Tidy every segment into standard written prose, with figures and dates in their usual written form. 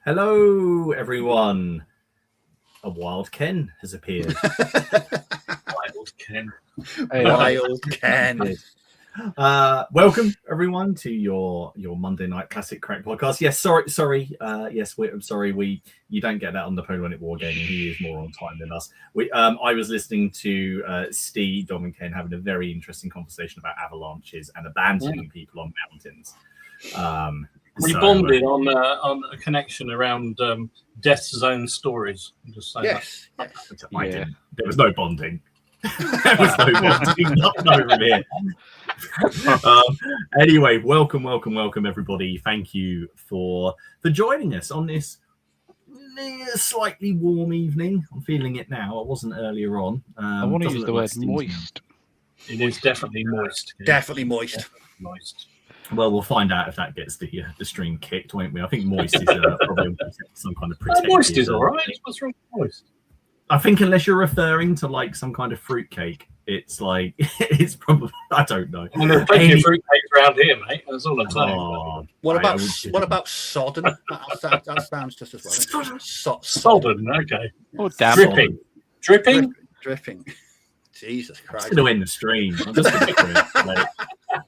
Hello, everyone. A wild Ken has appeared. Wild Ken. Wild Ken. Welcome, everyone, to your Monday Night Classic Crack podcast. Yes, sorry. I'm sorry. You don't get that on Napoleonic Wargaming. He is more on time than us. I was listening to Steve, Dom, and Ken having a very interesting conversation about avalanches and abandoning people on mountains. We bonded on a connection around Death Zone stories. I'm just saying Yes. I didn't. There was no bonding. There was no bonding. Nothing over here. Anyway, welcome, everybody. Thank you for joining us on this slightly warm evening. I'm feeling it now. I wasn't earlier on. I want to use the word moist. It is definitely moist. Definitely moist. Moist. Well, we'll find out if that gets the stream kicked, won't we? I think moist is probably some kind of protective. Moist is all right. What's wrong with moist? I think unless you're referring to like some kind of fruitcake, it's like it's probably I don't know. Well, there's plenty of fruitcakes around here, mate. That's all I'm saying. What about sodden? That sounds just as well. Sodden, okay. Oh, damn. Dripping. Jesus Christ! I'm going to end the stream. I'm just going to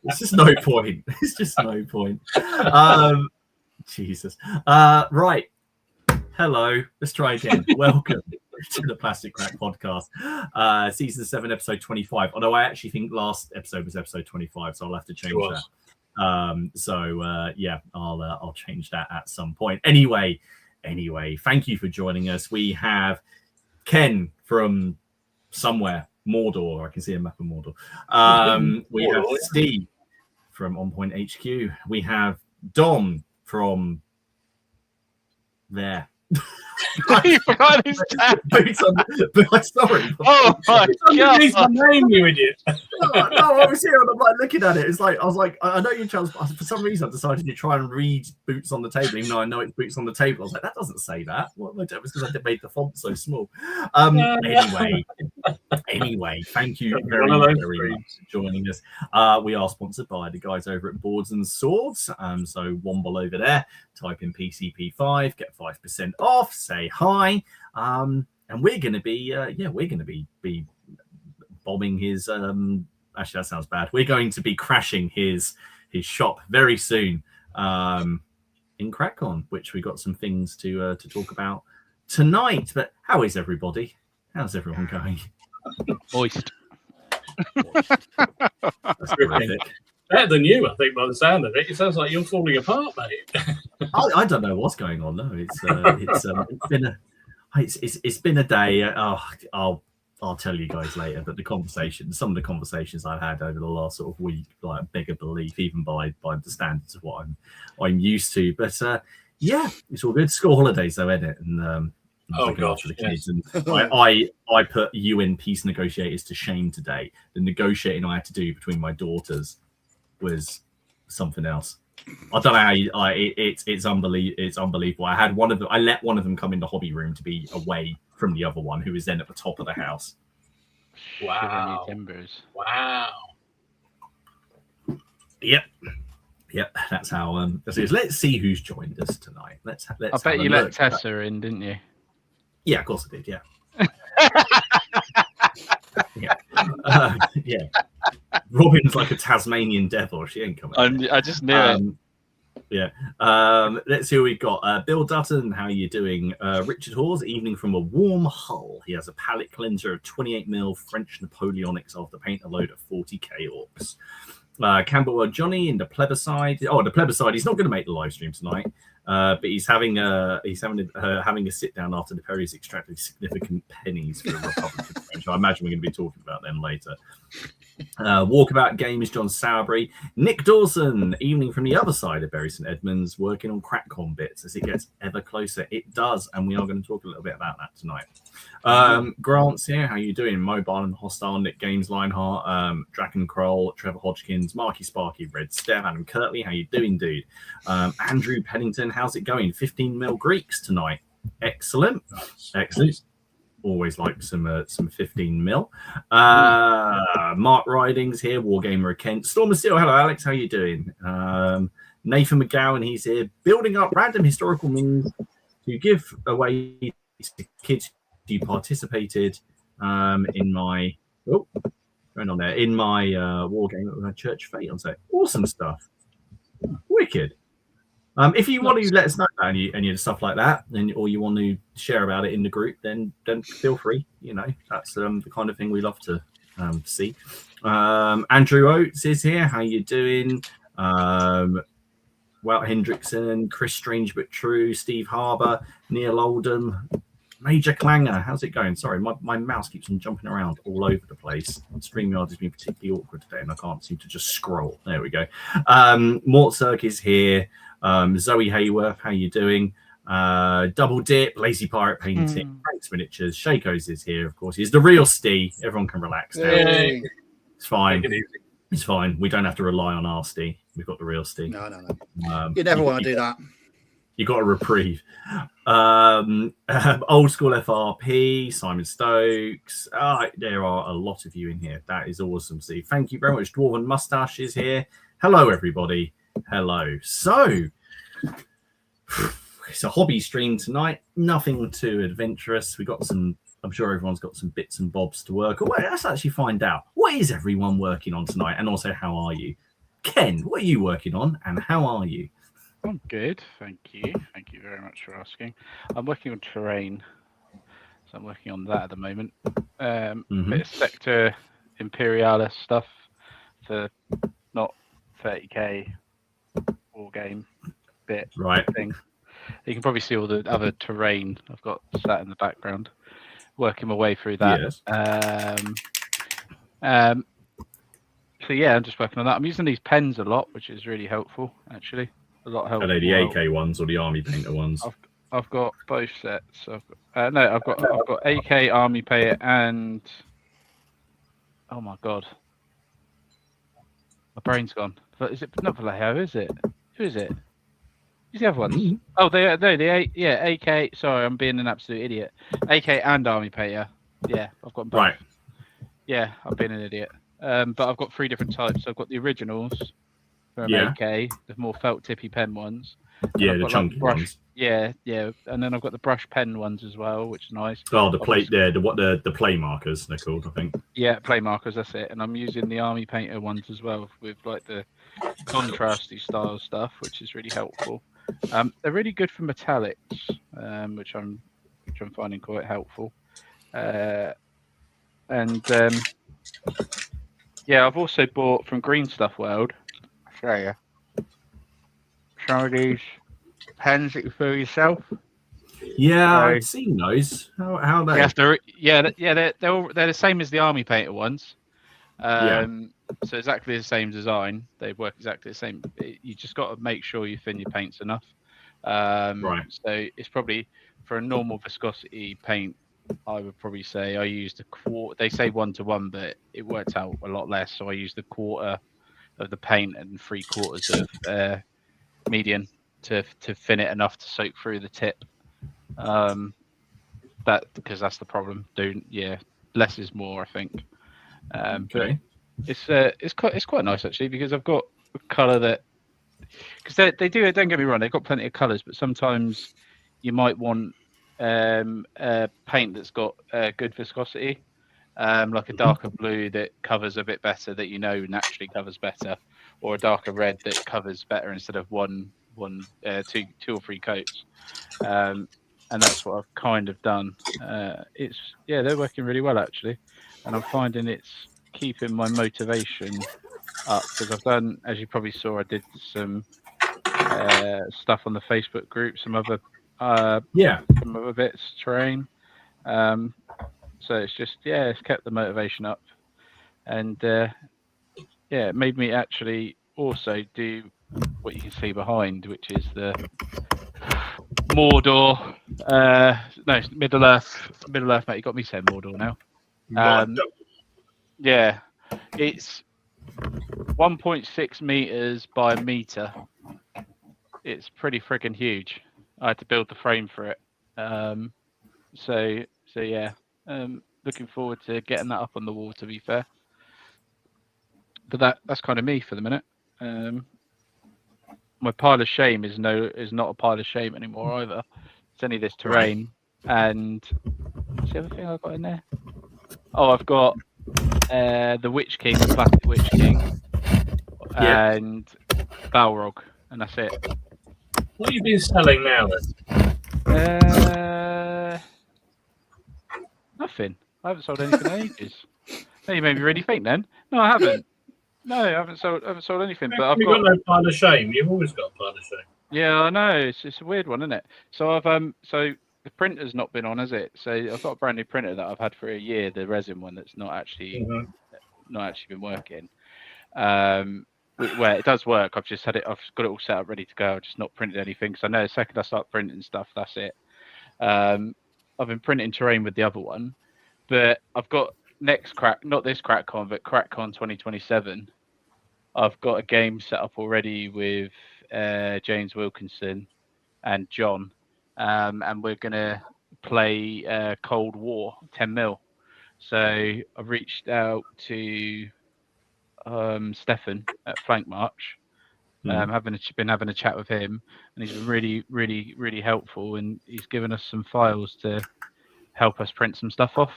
It's just no point. It's just no point. Jesus. Right. Hello. Let's try again. Welcome to the Plastic Crack podcast, season 7, episode 25. Although I actually think last episode was episode 25, so I'll have to change that. I'll change that at some point. Anyway, thank you for joining us. We have Ken from somewhere. Mordor. I can see a map of Mordor. We have Steve from On Point HQ. We have Dom from there. You forgot his tag. Sorry. Oh my god! My name, you idiot. No, I was here and I'm like looking at it. It's like I was like, I know you chose. For some reason, I decided to try and read Boots on the Table, even though I know it's Boots on the Table. I was like, that doesn't say that. What am I doing? It's because I made the font so small. Anyway, thank you very much for joining us. We are sponsored by the guys over at Boards and Swords. So Womble over there. Type in PCP5, get 5% off. Say hi. And we're going to be bombing his. Actually, that sounds bad. We're going to be crashing his shop very soon in CrackCon, which we got some things to talk about tonight. But how is everybody? How's everyone going? Moist. That's terrific. Better than you, I think, by the sound of it. It sounds like you're falling apart, mate. I don't know what's going on. No, it's been a day. I'll tell you guys later. But some of the conversations I've had over the last sort of week, like bigger belief, even by the standards of what I'm used to. But it's all good. School holidays though, isn't it? And after the kids, and I put UN peace negotiators to shame today. The negotiating I had to do between my daughters was something else. I don't know how it's unbelievable. I let one of them come in the hobby room to be away from the other one, who was then at the top of the house. Wow. Yep. That's how. Let's see who's joined us tonight. Let's. I bet you let Tessa in, didn't you? Yeah, of course I did. Yeah. Yeah. Robin's like a Tasmanian devil. She ain't coming. I just knew it. Yeah. Let's see what we've got. Bill Dutton, how are you doing? Richard Hawes, evening from a warm Hull. He has a palate cleanser of 28mm French Napoleonics after paint a load of 40k orcs. Campbell Johnny in the plebiscite. Oh, the plebiscite. He's not going to make the live stream tonight, but he's having a sit down after the Perry's extracted significant pennies for the Republican French. I imagine we're going to be talking about them later. Walkabout Games, John Sowerbury, Nick Dawson, evening from the other side of Bury St Edmunds, working on CrackCon bits as it gets ever closer. It does, and we are going to talk a little bit about that tonight. Grant's here. How you doing? Mobile and Hostile, Nick Games, Lionheart, Draken Kroll, Trevor Hodgkins, Marky Sparky, Red Stev, Adam Kirtley. How you doing, dude? Andrew Pennington, how's it going? 15mm Greeks tonight. Excellent. Always like some 15mm. Mark Ridings here, Wargamer Kent. Storm of Steel, hello Alex, how you doing? Nathan McGowan, he's here, building up random historical memes to give away to kids who participated in my going on there in my wargame at my church fete on Saturday. Awesome stuff, wicked. If you want to let us know about any of the stuff like that, or you want to share about it in the group, then feel free. You know, that's the kind of thing we love to see. Andrew Oates is here. How you doing? Walt Hendrickson, Chris Strange but True, Steve Harbour, Neil Oldham, Major Clanger. How's it going? Sorry, my mouse keeps on jumping around all over the place. StreamYard has been particularly awkward today, and I can't seem to just scroll. There we go. Mort Cirque is here. Zoe Hayworth, how you doing? Double Dip, Lazy Pirate Painting, Frank's Miniatures, Shaco's is here, of course. He's the real Steve. Everyone can relax now. Hey. It's fine. It's fine. We don't have to rely on our Steve. We've got the real Steve. No. You never want to do that. You got a reprieve. Old School FRP, Simon Stokes. There are a lot of you in here. That is awesome, Steve. Thank you very much. Dwarven Mustache is here. Hello, everybody. Hello. So, it's a hobby stream tonight. Nothing too adventurous. We got some. I'm sure everyone's got some bits and bobs to work on. Let's actually find out. What is everyone working on tonight? And also, how are you? Ken, what are you working on? And how are you? I'm good, thank you. Thank you very much for asking. I'm working on terrain, so I'm working on that at the moment. Bit of Sector Imperialis stuff for not 30k war game bit thing. You can probably see all the other terrain I've got sat in the background. Working my way through that. Yes. So yeah, I'm just working on that. I'm using these pens a lot, which is really helpful, actually. A lot helpful. Are they the AK ones or the Army Painter ones? I've got both sets. I've got AK, Army Painter, and oh my god, my brain's gone. But is it not Vallejo? Is it? Who is it? Who's the other ones? Oh, the AK. Sorry, I'm being an absolute idiot. AK and Army Painter. Yeah, I've got both. Right. Yeah, I've been an idiot. But I've got 3 different types. So I've got the originals from AK, the more felt tippy pen ones. Yeah, the chunky ones. Yeah, and then I've got the brush pen ones as well, which is nice. Oh, the plate there, the play markers they're called, I think. Yeah, play markers, that's it. And I'm using the Army Painter ones as well with like the contrasty style stuff, which is really helpful. They're really good for metallics, which I'm finding quite helpful. I've also bought from Green Stuff World. I'll show you some of these pens that you fill yourself. Yeah, I've seen those. How are they? They're the same as the Army Painter ones. So exactly the same design. They work exactly the same. You just got to make sure you thin your paints enough. So it's probably for a normal viscosity paint. I would probably say I used a quarter. They say 1-to-1, but it worked out a lot less. So I used a quarter of the paint and 3/4 of medium to thin it enough to soak through the tip. Because that's the problem. Less is more, I think. Okay. But it's quite nice actually, because I've got a colour that, because they do, don't get me wrong, they've got plenty of colours, but sometimes you might want a paint that's got good viscosity, like a darker blue that covers a bit better, that naturally covers better, or a darker red that covers better instead of two or three coats. And that's what I've kind of done. They're working really well actually, and I'm finding it's keeping my motivation up, because I've done, as you probably saw, I did some stuff on the Facebook group, some other bits terrain. So it's just it's kept the motivation up, and it made me actually also do what you can see behind, which is the Mordor. Middle Earth, mate. You got me saying Mordor now. It's 1.6 meters by a meter. It's pretty freaking huge. I had to build the frame for it. Looking forward to getting that up on the wall, to be fair. But that's kind of me for the minute. My pile of shame is not a pile of shame anymore either. It's only this terrain. And what's the other thing I've got in there? Oh, I've got the Witch King, the plastic Witch King, and Balrog, and that's it. What have you been selling now then? Nothing. I haven't sold anything in ages. No, you made me really think then. No, I haven't. No, I haven't sold anything. But I've got no pile of shame. You've always got a pile of shame. Yeah, I know. It's a weird one, isn't it? So I've so the printer's not been on, has it? So I've got a brand new printer that I've had for a year, the resin one that's not actually been working. Where it does work, I've got it all set up ready to go. I've just not printed anything because I know the second I start printing stuff, that's it. I've been printing terrain with the other one, but I've got not this CrackCon, but CrackCon 2027. I've got a game set up already with James Wilkinson and John, and we're gonna play Cold War 10 mil. So I've reached out to Stefan at Flank March. Been having a chat with him, and he's been really, really, really helpful, and he's given us some files to help us print some stuff off.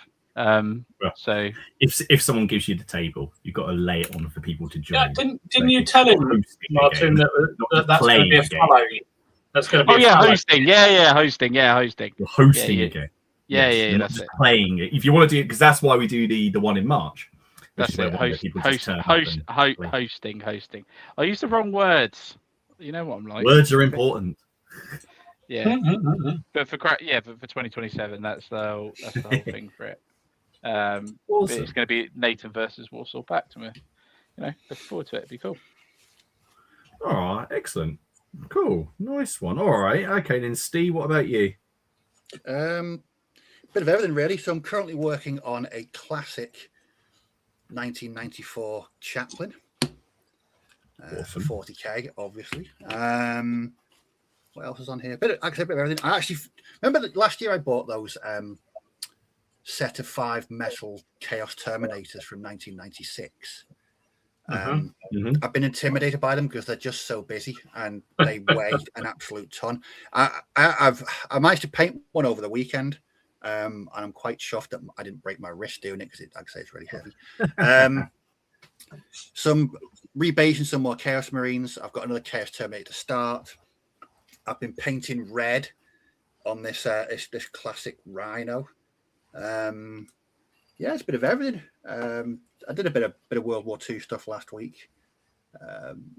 So if someone gives you the table, you've got to lay it on for people to join. Yeah, didn't you tell him, Martin, that's going to be a follow? That's going to be hosting. Hosting. You're hosting again. Yeah, that's just playing it. If you want to do it, because that's why we do the one in March. That's it. Hosting. I used the wrong words. You know what I'm like. Words are important. Yeah, but for 2027, that's the whole thing for it. Awesome. It's going to be Nathan versus Warsaw Pact, and we're looking forward to it. It'd be cool. All right, excellent, cool, nice one. All right, okay then, Steve, what about you? Bit of everything really. So I'm currently working on a classic 1994 Chaplin, Awesome. 40k, obviously. What else is on here? A bit of everything. I actually remember that last year I bought those set of 5 metal Chaos Terminators from 1996. I've been intimidated by them because they're just so busy and they weigh an absolute ton. I managed to paint one over the weekend, and I'm quite chuffed that I didn't break my wrist doing it because like I say, it's really heavy. Some rebasing some more Chaos Marines. I've got another Chaos Terminator to start. I've been painting red on this this classic Rhino. It's a bit of everything. I did a bit of World War II stuff last week.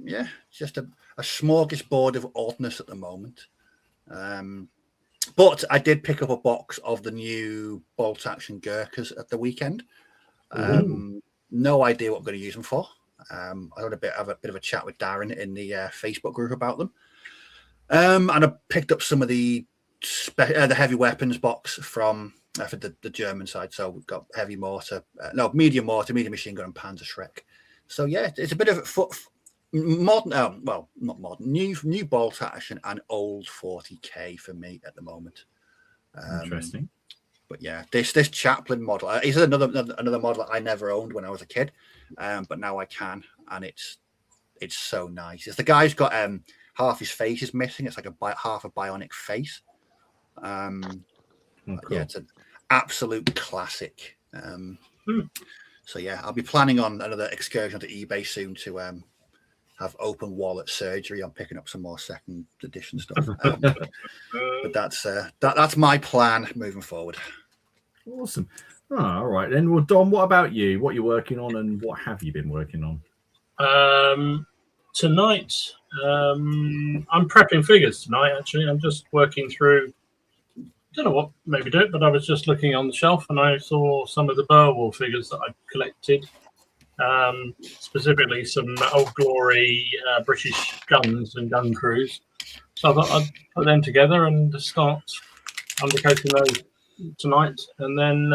It's just a smorgasbord of oddness at the moment. But I did pick up a box of the new bolt action Gurkhas at the weekend. No idea what I'm going to use them for. I had a bit of a chat with Darren in the Facebook group about them. And I picked up some of the heavy weapons box from for the German side. So we've got heavy mortar, medium mortar, medium machine gun, and Panzer Shrek. So yeah, it's a bit of a modern, not modern, new bolt action and old 40k for me at the moment. Interesting. But yeah, this Chaplin model is another model that I never owned when I was a kid, but now I can, and it's so nice. It's the guy's got half his face is missing. It's like half a bionic face. Cool. Yeah, it's an absolute classic. So yeah, I'll be planning on another excursion to eBay soon to have open wallet surgery on picking up some more second edition stuff. But that's my plan moving forward. Awesome. All right then. Well, Dom, what about you? What you're working on, and what have you been working on? Tonight, I'm prepping figures tonight. Actually, I'm just working through. Don't know what maybe do it, but I was just looking on the shelf and I saw some of the Beowulf figures that I collected. Specifically some Old Glory British guns and gun crews. So I thought I'd put them together and start undercoating those tonight, and then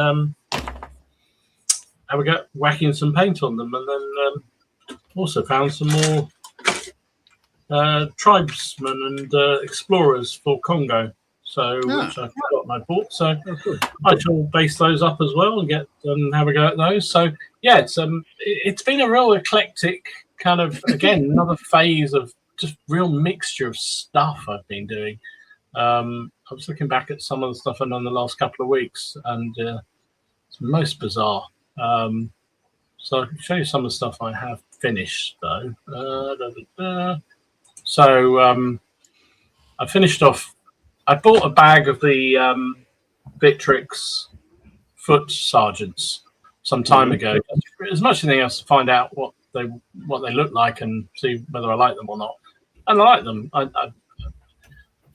have a go whacking some paint on them, and then also found some more tribesmen and explorers for Congo. So which I forgot and I bought. So I shall base those up as well and have a go at those. So yeah, it's been a real eclectic kind of, again, another phase of just real mixture of stuff I've been doing. was looking back at some of the stuff I've done the last couple of weeks, and it's most bizarre. So I can show you some of the stuff I have finished, though. So I finished off. I bought a bag of the Victrix foot sergeants some time ago, as much as anything else, to find out what they look like and see whether I like them or not. And I like them.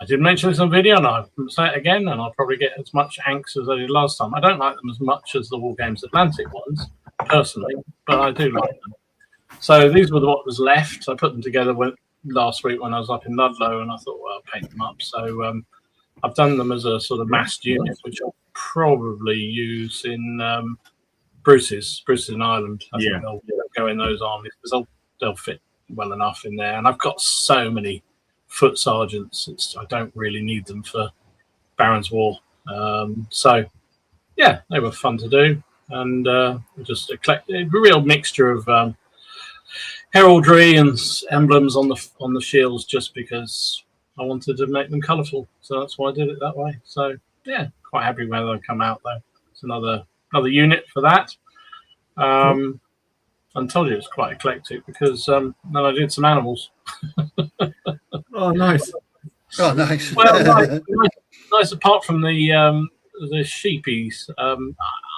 I did mention this on video, and I'll say it again, and I'll probably get as much angst as I did last time. I don't like them as much as the Wargames Atlantic ones, personally, but I do like them. So these were what was left. I put them together last week when I was up in Ludlow, and I thought, well, I'll paint them up. So I've done them as a sort of massed unit, which I'll probably use in Bruce's in Ireland. I think they'll go in those armies because they'll fit well enough in there. And I've got so many foot sergeants, I don't really need them for Baron's War. So yeah, they were fun to do, and just a real mixture of heraldry and emblems on the shields, just because I wanted to make them colourful. So that's why I did it that way. So yeah, quite happy where they come out though. It's another unit for that. I told you it's quite eclectic because then I did some animals. Oh, nice. Oh, nice. Well, nice. Apart from the sheepies,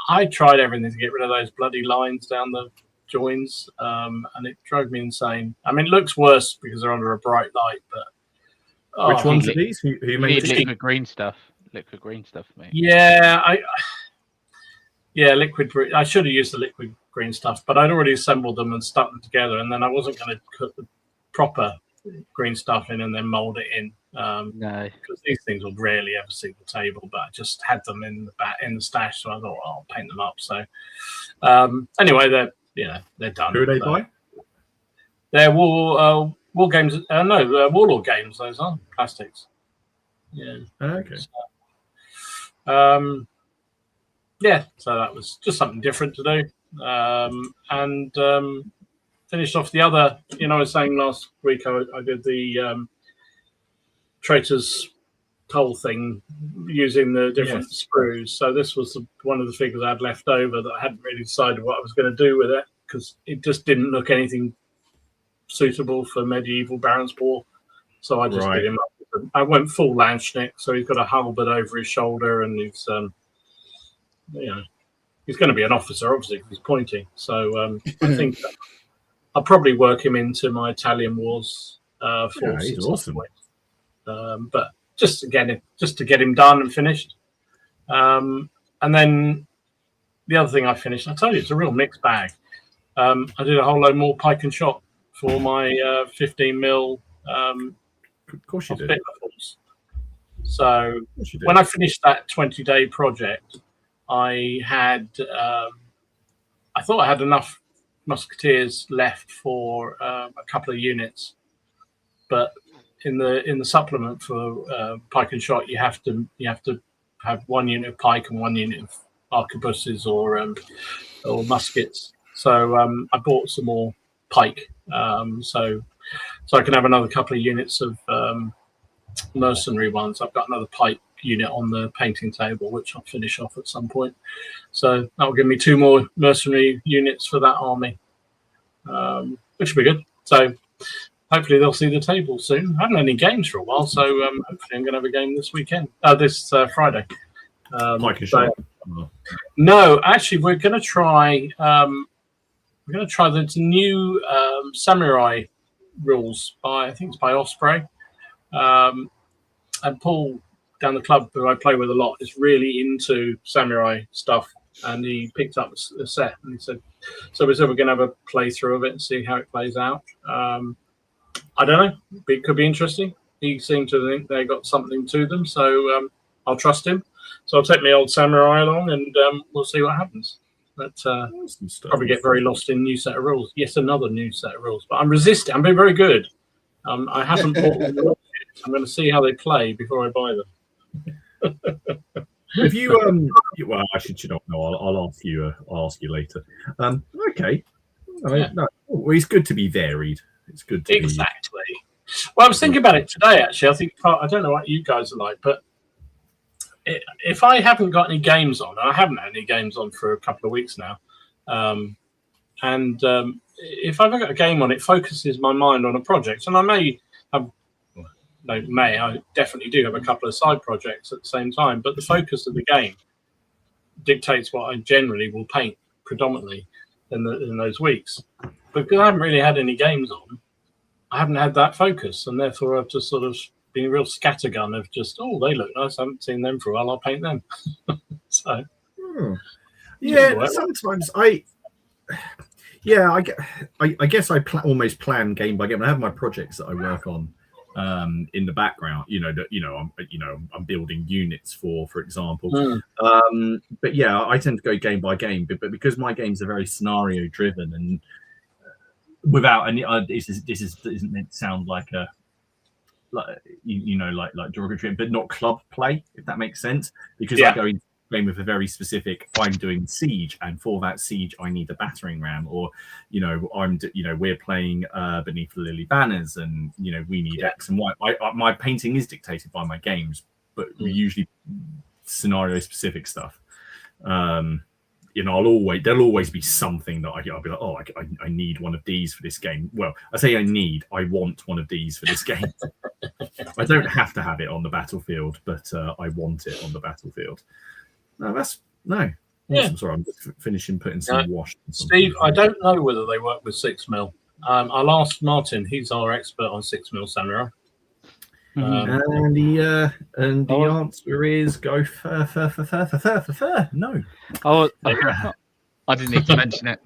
I tried everything to get rid of those bloody lines down the joins, and it drove me insane. I mean, it looks worse because they're under a bright light, but which ones are these? Who made liquid green stuff? Liquid green stuff, mate. Yeah, liquid. I should have used the liquid green stuff, but I'd already assembled them and stuck them together, and then I wasn't going to put the proper green stuff in and then mold it in. No, because these things will rarely ever see the table. But I just had them in the stash, so I thought, well, I'll paint them up. So anyway, they're done. Who are they by? They're War Games. No, Warlord Games. Those are plastics. Yeah. Okay. So, yeah, so that was just something different to do, and finished off the other. I was saying last week I did the Traitor's Toll thing using the different sprues. So this was one of the figures I had left over that I hadn't really decided what I was going to do with it, because it just didn't look anything suitable for medieval Baron's War. So I just did him up. I went full Landschnick, so he's got a halberd over his shoulder, and he's he's going to be an officer, obviously, because he's pointing. So I think I'll probably work him into my Italian Wars force. He's awesome. But just to get him done and finished. And then the other thing I finished, I told you, it's a real mixed bag. I did a whole load more pike and shot for my 15 mil. Of course you did. So when I finished that 20-day project, I had I thought I had enough musketeers left for a couple of units, but in the supplement for pike and shot, you have to have 1 unit of pike and 1 unit of arquebuses or muskets. So I bought some more pike, so I can have another couple of units of mercenary ones. I've got another pike unit on the painting table, which I'll finish off at some point. So that will give me 2 more mercenary units for that army, which will be good. So hopefully they'll see the table soon. I haven't had any games for a while, so hopefully I'm going to have a game this weekend. This Friday. No, actually, we're going to try. We're going to try the new samurai rules by, I think it's by Osprey. And Paul down the club, who I play with a lot, is really into samurai stuff, and he picked up a set, and he said, so we said we're going to have a playthrough of it and see how it plays out. I don't know, it could be interesting. He seemed to think they got something to them, so I'll trust him. So I'll take my old samurai along, and we'll see what happens. But probably get very lost in new set of rules. Yes, another new set of rules. But I'm resisting. I'm being very good. I haven't bought them yet. I'm going to see how they play before I buy them. If you well, actually, you don't know. I'll ask you. I'll ask you later. Okay. I mean, no, it's good to be varied. It's good to exactly. Well, I was thinking about it today. Actually, I think I don't know what you guys are like, but if I haven't got any games on, and I haven't had any games on for a couple of weeks now, if I've got a game on, it focuses my mind on a project, and I may have. I definitely do have a couple of side projects at the same time, but the focus of the game dictates what I generally will paint predominantly in those weeks. But because I haven't really had any games on, I haven't had that focus, and therefore I've just sort of been a real scattergun of just, they look nice, I haven't seen them for a while, I'll paint them. So, yeah, sometimes I guess I almost plan game by game. I have my projects that I work on in the background, I'm building units for example. But yeah, I tend to go game by game, but because my games are very scenario driven, and without any this isn't meant to sound like a derogatory, but not club play, if that makes sense, because I go into game with a very specific, I'm doing siege, and for that siege I need a battering ram, or we're playing beneath the lily banners, and we need X and Y. My painting is dictated by my games, but usually scenario specific stuff. There'll always be something that I'll be like, I need one of these for this game. Well, I say I want one of these for this game. I don't have to have it on the battlefield, but I want it on the battlefield. No, I'm sorry, I'm just finishing putting some wash. Steve, I don't know whether they work with 6mm. I'll ask Martin. He's our expert on 6mm samurai. And the answer is go no. Oh, I didn't need to mention it.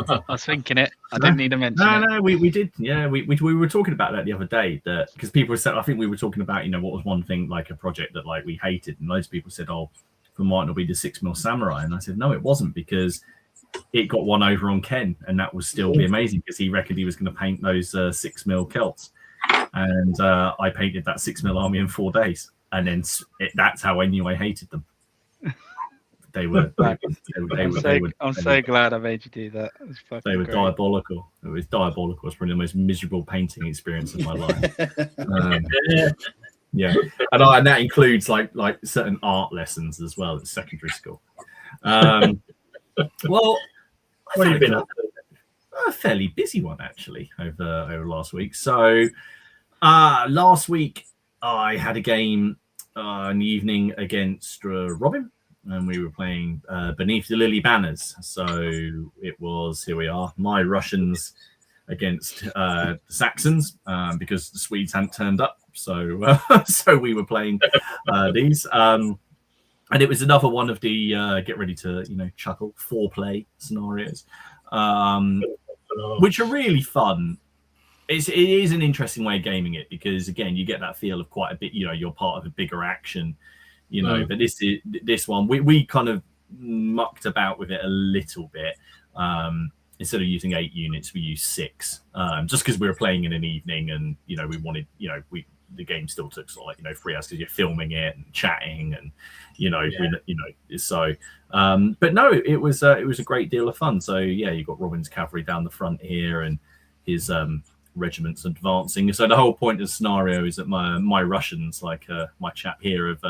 I was thinking it. I didn't need to mention it. No, we did. Yeah, we were talking about that the other day. That because people said, I think we were talking about what was one thing, like a project that like we hated, and loads of people said, it might not be the 6mm samurai, and I said no, it wasn't, because it got one over on Ken, and that would still be amazing because he reckoned he was going to paint those 6mm Celts, and I painted that 6mm army in 4 days, and then that's how I knew I hated them. They were. I'm so glad I made you do that. They were diabolical. It was diabolical. It was probably the most miserable painting experience of my life. Yeah, and that includes like certain art lessons as well at secondary school. Well, what have you been up to? A fairly busy one actually over last week. So last week I had a game in the evening against Robin, and we were playing Beneath the Lily Banners. So it was, here we are, my Russians against the Saxons, because the Swedes hadn't turned up. So we were playing these. And it was another one of the get ready to chuckle foreplay scenarios, which are really fun. It is an interesting way of gaming it, because again you get that feel of quite a bit. You're part of a bigger action. But this one we kind of mucked about with it a little bit. Instead of using 8 units, we used 6, just because we were playing in an evening, and we wanted the game still took sort of 3 hours because you're filming it and chatting, and so. But no, it was a great deal of fun. So yeah, you got Robin's cavalry down the front here, and his regiments advancing. So the whole point of the scenario is that my Russians, like my chap here, have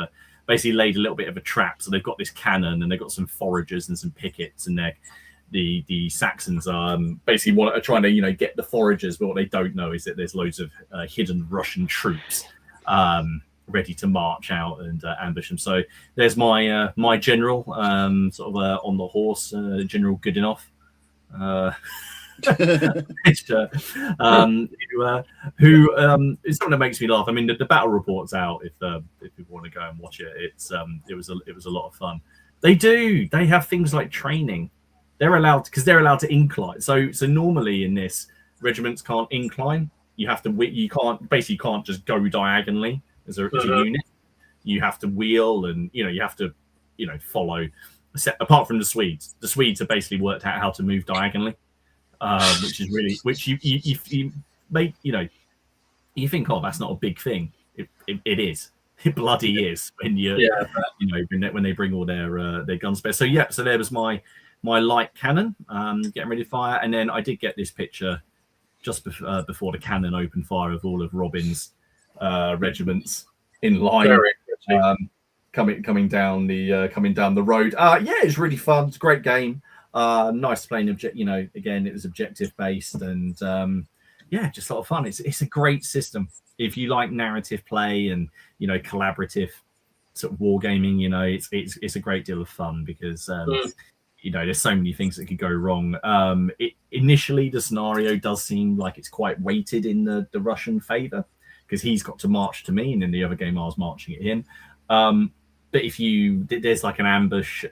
basically laid a little bit of a trap. So they've got this cannon, and they've got some foragers and some pickets, and the Saxons basically are trying to get the foragers, but what they don't know is that there's loads of hidden Russian troops ready to march out and ambush them. So there's my general sort of on the horse, General Goodenough. Who is something that makes me laugh. I mean, the battle report's out if people want to go and watch it. It was a lot of fun. They have things like training. They're allowed to incline. So normally in this, regiments can't incline. You can't just go diagonally as a unit. You have to wheel, and you have to follow. Apart from the Swedes have basically worked out how to move diagonally, which is really you make you think, oh, that's not a big thing. It is. It bloody is when when they bring all their guns spare. So so there was my light cannon getting ready to fire, and then I did get this picture just before the cannon opened fire of all of Robin's regiments in line. coming down the road. Yeah, it's really fun. It's a great game. Nice playing again, it was objective based, and yeah, just a lot of fun. It's a great system if you like narrative play and collaborative sort of wargaming. It's a great deal of fun because there's so many things that could go wrong. Initially, the scenario does seem like it's quite weighted in the Russian favor because he's got to march to me, and in the other game I was marching at him. But if there's like an ambush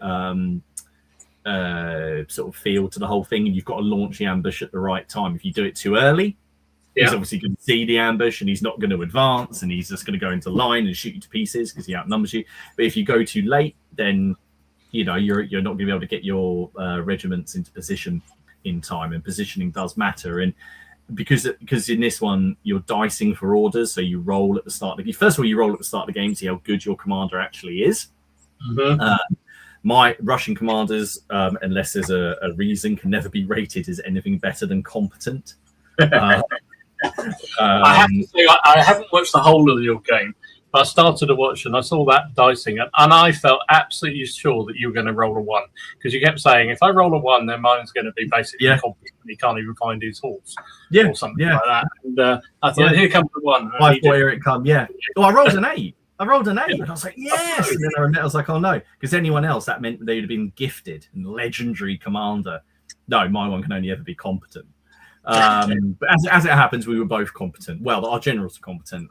sort of feel to the whole thing, and you've got to launch the ambush at the right time. If you do it too early, he's obviously going to see the ambush and he's not going to advance, and he's just going to go into line and shoot you to pieces because he outnumbers you. But if you go too late, then you're not going to be able to get your regiments into position in time, and positioning does matter. And because in this one you're dicing for orders, so you roll at the start of the game. First of all, you roll at the start of the game, see how good your commander actually is. My Russian commanders, unless there's a reason, can never be rated as anything better than competent. I have to say, I haven't watched the whole of your game, but I started to watch and I saw that dicing, and I felt absolutely sure that you were going to roll a 1 because you kept saying, if I roll a 1, then mine's going to be basically competent. He can't even find his horse, or something like that. And I thought, here comes the 1. Here it comes. Yeah. Well, I rolled an 8. And I was like, yes. And then I was like, oh no, because anyone else, that meant they would have been gifted and legendary commander. No, my one can only ever be competent. But as it happens, we were both competent. Well, our generals are competent.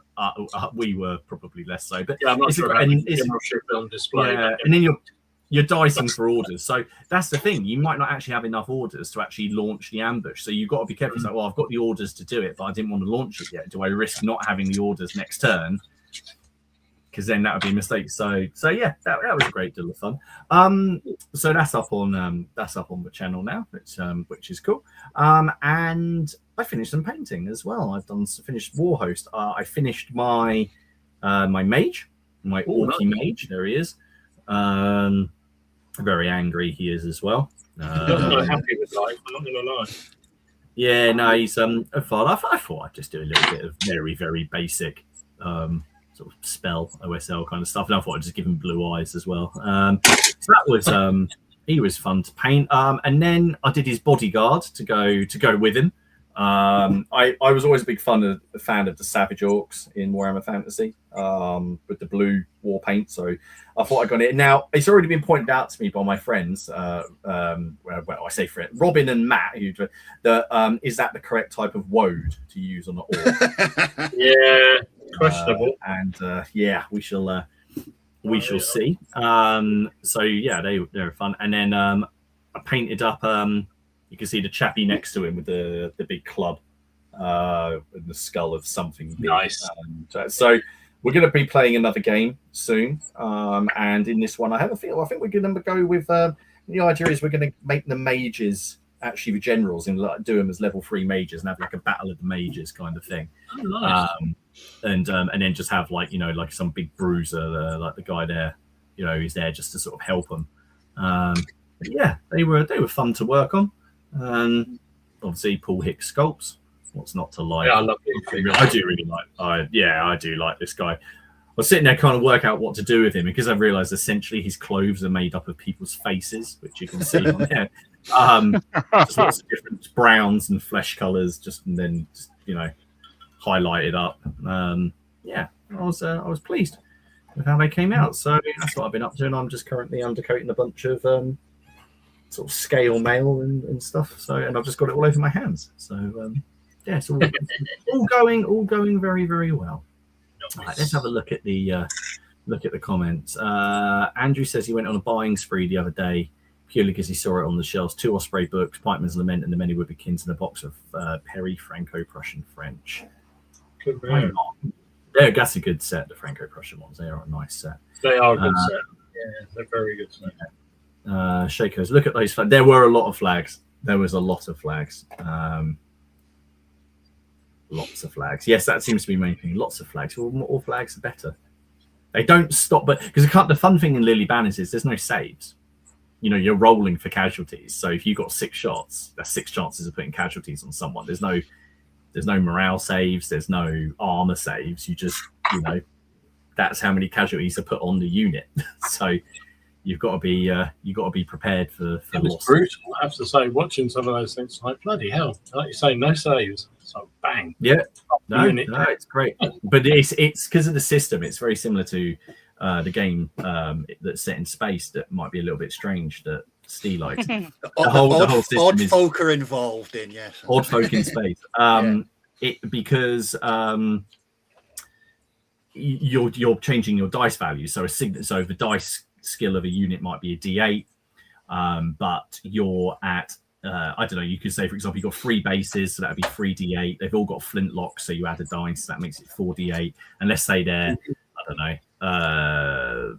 We were probably less so. But I'm not sure about the generalship on display. Yeah, and then you're dicing for orders. So that's the thing. You might not actually have enough orders to actually launch the ambush. So you've got to be careful. It's like, well, I've got the orders to do it, but I didn't want to launch it yet. Do I risk not having the orders next turn? Because then that would be a mistake. So yeah, that was a great deal of fun. So that's up on the channel now, which is cool. And I finished some painting as well. I've finished Warhost. I finished my my mage, my Orky mage. There he is. Very angry he is as well. Not happy with life. I'm not going to lie. Yeah, no, he's fun. I thought I'd just do a little bit of very, very basic sort of spell OSL kind of stuff, and I thought I'd just give him blue eyes as well. So that was he was fun to paint. And then I did his bodyguard to go with him. I was always a big fan of the Savage Orcs in Warhammer Fantasy with the blue war paint, so I thought I got it. Now it's already been pointed out to me by my friends. Well, I say friend Robin and Matt, is that the correct type of woad to use on the orc? Yeah, questionable. Yeah, we shall see. So yeah, they were fun. And then I painted up. You can see the chappie next to him with the big club and the skull of something big. Nice. So we're going to be playing another game soon. And in this one, I think we're going to go with the idea is we're going to make the mages actually the generals and do them as level 3 mages and have like a battle of the mages kind of thing. Oh, nice. And then just have like some big bruiser like the guy there, who's there just to sort of help them. Yeah, they were fun to work on. Obviously Paul Hicks sculpts. What's not to like? Yeah, I love him. I do really like. I do like this guy. I was sitting there trying to work out what to do with him because I realised essentially his clothes are made up of people's faces, which you can see on there. Just lots of different browns and flesh colours, and then highlighted up. Yeah, I was pleased with how they came out. So that's what I've been up to, and I'm just currently undercoating a bunch of sort of scale mail and stuff. So, and I've just got it all over my hands. So yeah, it's all going very, very well. Right, let's have a look at the comments. Andrew says he went on a buying spree the other day purely because he saw it on the shelves. 2 Osprey books, Pikeman's Lament, and The Many Woodbeckins, and a box of Perry Franco-Prussian French. Why not? That's a good set. The Franco-Prussian ones, they are a nice set. They are a good set. Yeah, they're very good set. Shakos, look at those flags. There were a lot of flags. There was a lot of flags. Lots of flags. Yes, that seems to be the main thing. Lots of flags. All flags are better. They don't stop, but because the fun thing in Lily Banners is there's no saves. You're rolling for casualties. So if you've got 6 shots, that's 6 chances of putting casualties on someone. There's no morale saves. There's no armor saves. You just that's how many casualties are put on the unit. So you've got to be prepared for It was loss. brutal, I have to say, watching some of those things. Like, bloody hell. Like you say, no saves. So bang. Yeah. No, Unit. no, it's great. But it's because of the system. It's very similar to the game that's set in space that might be a little bit strange that Steve likes. The whole system odd is folk are involved in, yes. odd folk in space. Because you're changing your dice value. So so the dice skill of a unit might be a D8, but you're at I don't know. You could say, for example, you've got 3 bases, so that would be 3d8. They've all got flintlocks, so you add a dice, that makes it 4d8. And let's say they're, I don't know,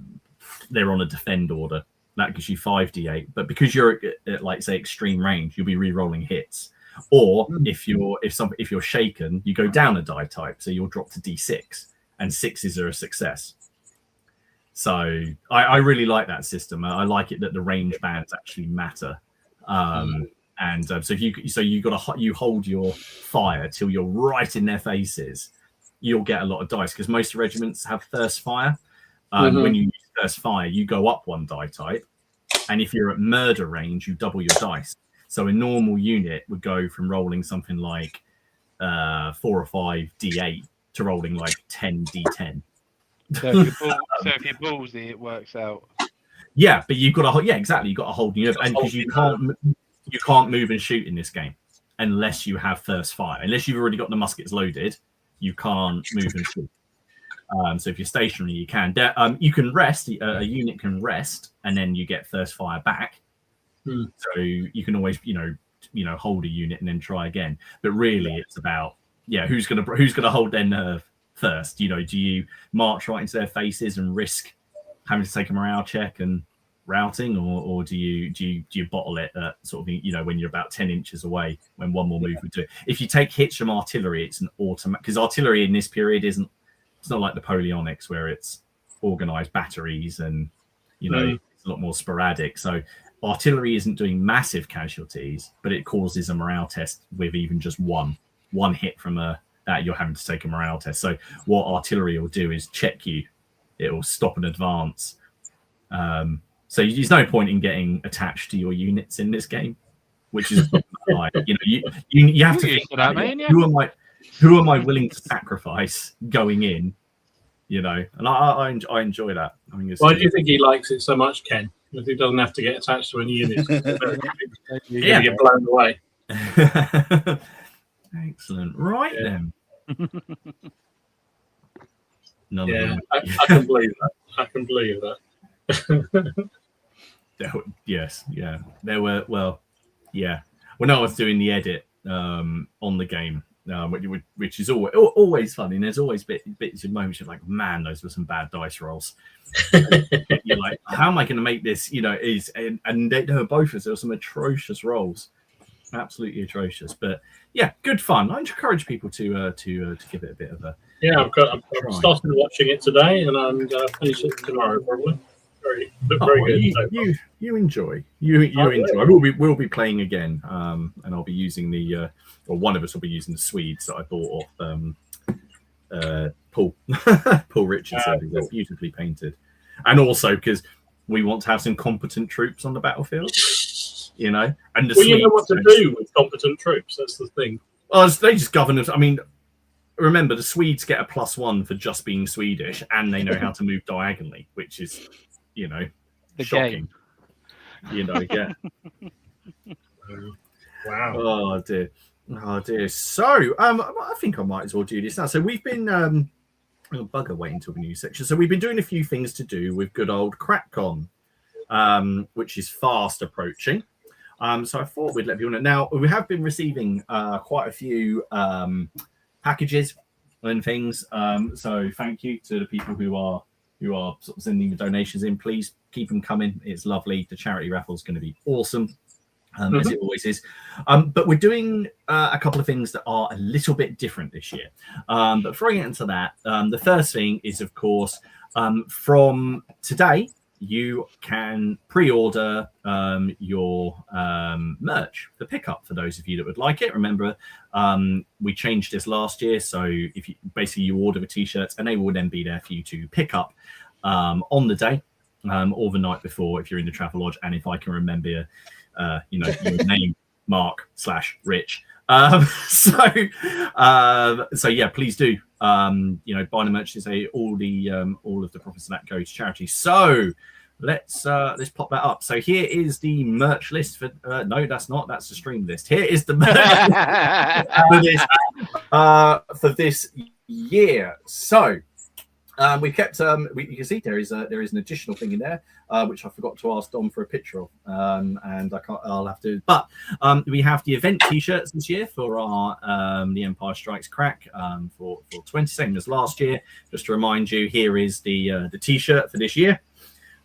they're on a defend order, that gives you 5d8. But because you're at, like, say, extreme range, you'll be re-rolling hits. Or if you're shaken, you go down a die type, so you'll drop to d6, and 6s are a success. So I really like that system. I like it that the range bands actually matter. So you hold your fire till you're right in their faces, you'll get a lot of dice, because most regiments have thirst fire. When you use thirst fire, you go up 1 die type, and if you're at murder range, you double your dice. So a normal unit would go from rolling something like 4 or 5 d8 to rolling like 10 d10. So if you're ballsy, it works out. Yeah, but you've got to exactly. You've got to hold you, and because you can't move and shoot in this game unless you have first fire. Unless you've already got the muskets loaded, you can't move and shoot. So if you're stationary, you can. You can rest. A unit can rest, and then you get first fire back. So you can always, hold a unit and then try again. But really, it's about who's gonna hold their nerve first. Do you march right into their faces and risk having to take a morale check and routing, or do you bottle it at sort of, when you're about 10 inches away, when one more move would do it? If you take hits from artillery, it's an automatic, because artillery in this period it's not like Napoleonics where it's organized batteries and it's a lot more sporadic. So artillery isn't doing massive casualties, but it causes a morale test with even just one hit from that you're having to take a morale test. So what artillery will do is check you. It will stop and advance. So there's no point in getting attached to your units in this game, which is like, you have to think about who am I willing to sacrifice going in, and I enjoy that. Why do you think he likes it so much, Ken? Because he doesn't have to get attached to any units. He's going to get blown away. Excellent. Right then. I can believe that. I can believe that. Yes, yeah. There were, when I was doing the edit on the game, which is always fun, and there's always bits of moments you're like, man, those were some bad dice rolls. You're like, how am I going to make this? And they were both of us. There were some atrocious rolls, absolutely atrocious. But yeah, good fun. I encourage people to give it a bit of a. Yeah, I've started watching it today, and I'm going to finish it tomorrow probably. Very good. You enjoy. You enjoy. We'll be playing again, and I'll be using or one of us will be using the Swedes that I bought off Paul Richardson. They're beautifully painted, and also because we want to have some competent troops on the battlefield. And the Swedes, you know what to do with competent troops. That's the thing. Well, they just govern us. Remember, the Swedes get a +1 for just being Swedish, and they know how to move diagonally, which is, the shocking. Game. Yeah. Wow. Oh dear. So, I think I might as well do this now. So we've been bugger wait until the new section. So we've been doing a few things to do with good old CrackCon, which is fast approaching. So I thought we'd let people know. Now we have been receiving quite a few packages and things. So thank you to the people who are sort of sending the donations in. Please keep them coming. It's lovely. The charity raffle is going to be awesome, as it always is. But we're doing a couple of things that are a little bit different this year. But before I get into that, the first thing is, of course, from today you can pre-order your merch for pickup for those of you that would like it. Remember, we changed this last year, so if you order the t-shirts, and they will then be there for you to pick up on the day or the night before if you're in the Travel Lodge. And if I can remember, your name, Mark/Rich. So yeah, please do. Buy the merch. Say all of the profits of that go to charity. So let's pop that up. So here is the merch list for. No, that's not. That's the stream list. Here is the merch for this year. So. We kept. You can see there is an additional thing in there, which I forgot to ask Dom for a picture of, and I can't. I'll have to. But we have the event T-shirts this year for our The Empire Strikes Crack for 20, same as last year. Just to remind you, here is the T-shirt for this year.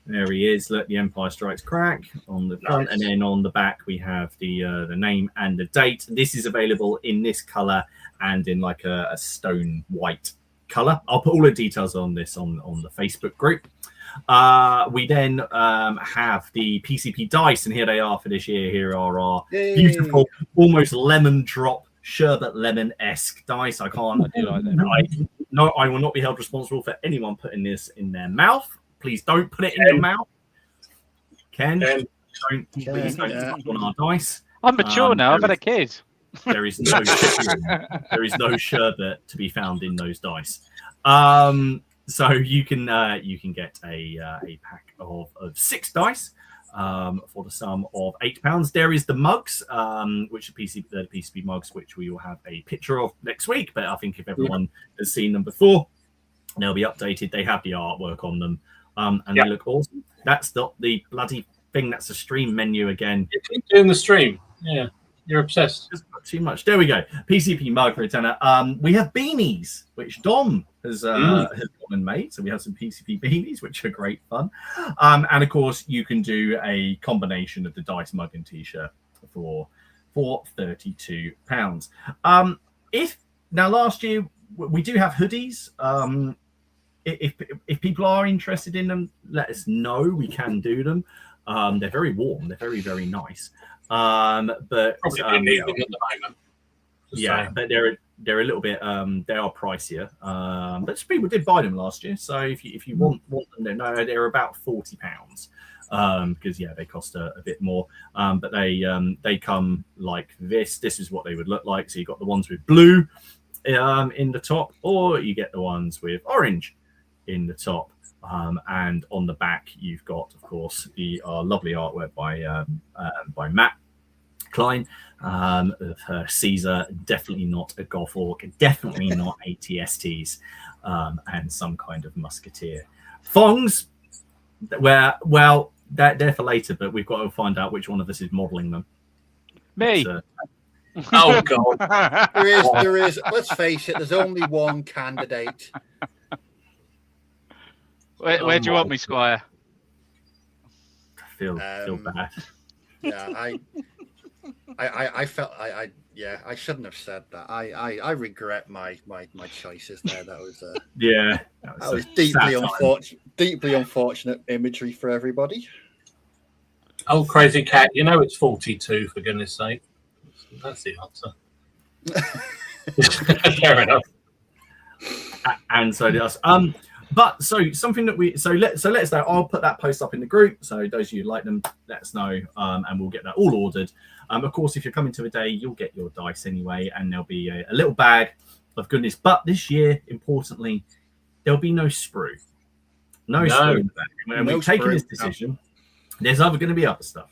There he is. Look, The Empire Strikes Crack on the front, and then on the back we have the name and the date. This is available in this color and in like a stone white color. I'll put all the details on this on the Facebook group. We then have the PCP dice, and here they are for this year. Here are our beautiful, almost lemon drop, sherbet lemon-esque dice. I can't. I like them. I will not be held responsible for anyone putting this in their mouth. Please don't put it in your mouth. Ken, please don't on our dice. I'm mature now. I've had a kid. There is no sherbet to be found in those dice. So you can get a pack of 6 dice for the sum of £8. There is the mugs, which are the PCB mugs, which we will have a picture of next week. But I think if everyone has seen them before, they'll be updated. They have the artwork on them, and they look awesome. That's not the bloody thing. That's the stream menu again. You keep doing the stream. Yeah. You're obsessed. Just not too much. There we go. PCP mug for a tenner. We have beanies, which Dom has gone and made. So we have some PCP beanies, which are great fun. And of course, you can do a combination of the dice mug and t-shirt for £32. Now last year we do have hoodies. If people are interested in them, let us know. We can do them. They're very warm. They're very, very nice. But probably need them at the moment. But they're a little bit they are pricier. But people did buy them last year. So if you want them, they're about £40. Because they cost a bit more. But they come like this. This is what they would look like. So you got the ones with blue in the top, or you get the ones with orange in the top. And on the back, you've got, of course, the lovely artwork by Matt Klein of Caesar. Definitely not a Goth Orc, definitely not ATSTs, and some kind of musketeer. Thongs, they're for later, but we've got to find out which one of us is modelling them. Me. Oh God, there is. Let's face it. There's only one candidate. Where do you want me, Squire? I feel bad. Yeah, I felt I shouldn't have said that. I regret my choices there. That was that was deeply unfortunate imagery for everybody. Oh, crazy cat! You know it's 42, for goodness' sake. That's the answer. Fair enough. And so does But something that let us know. I'll put that post up in the group. So those of you who like them, let us know, and we'll get that all ordered. Of course, if you're coming to the day, you'll get your dice anyway, and there'll be a little bag of goodness. But this year, importantly, there'll be no sprue. No sprue in the bag. And we've taken this decision. There's going to be other stuff,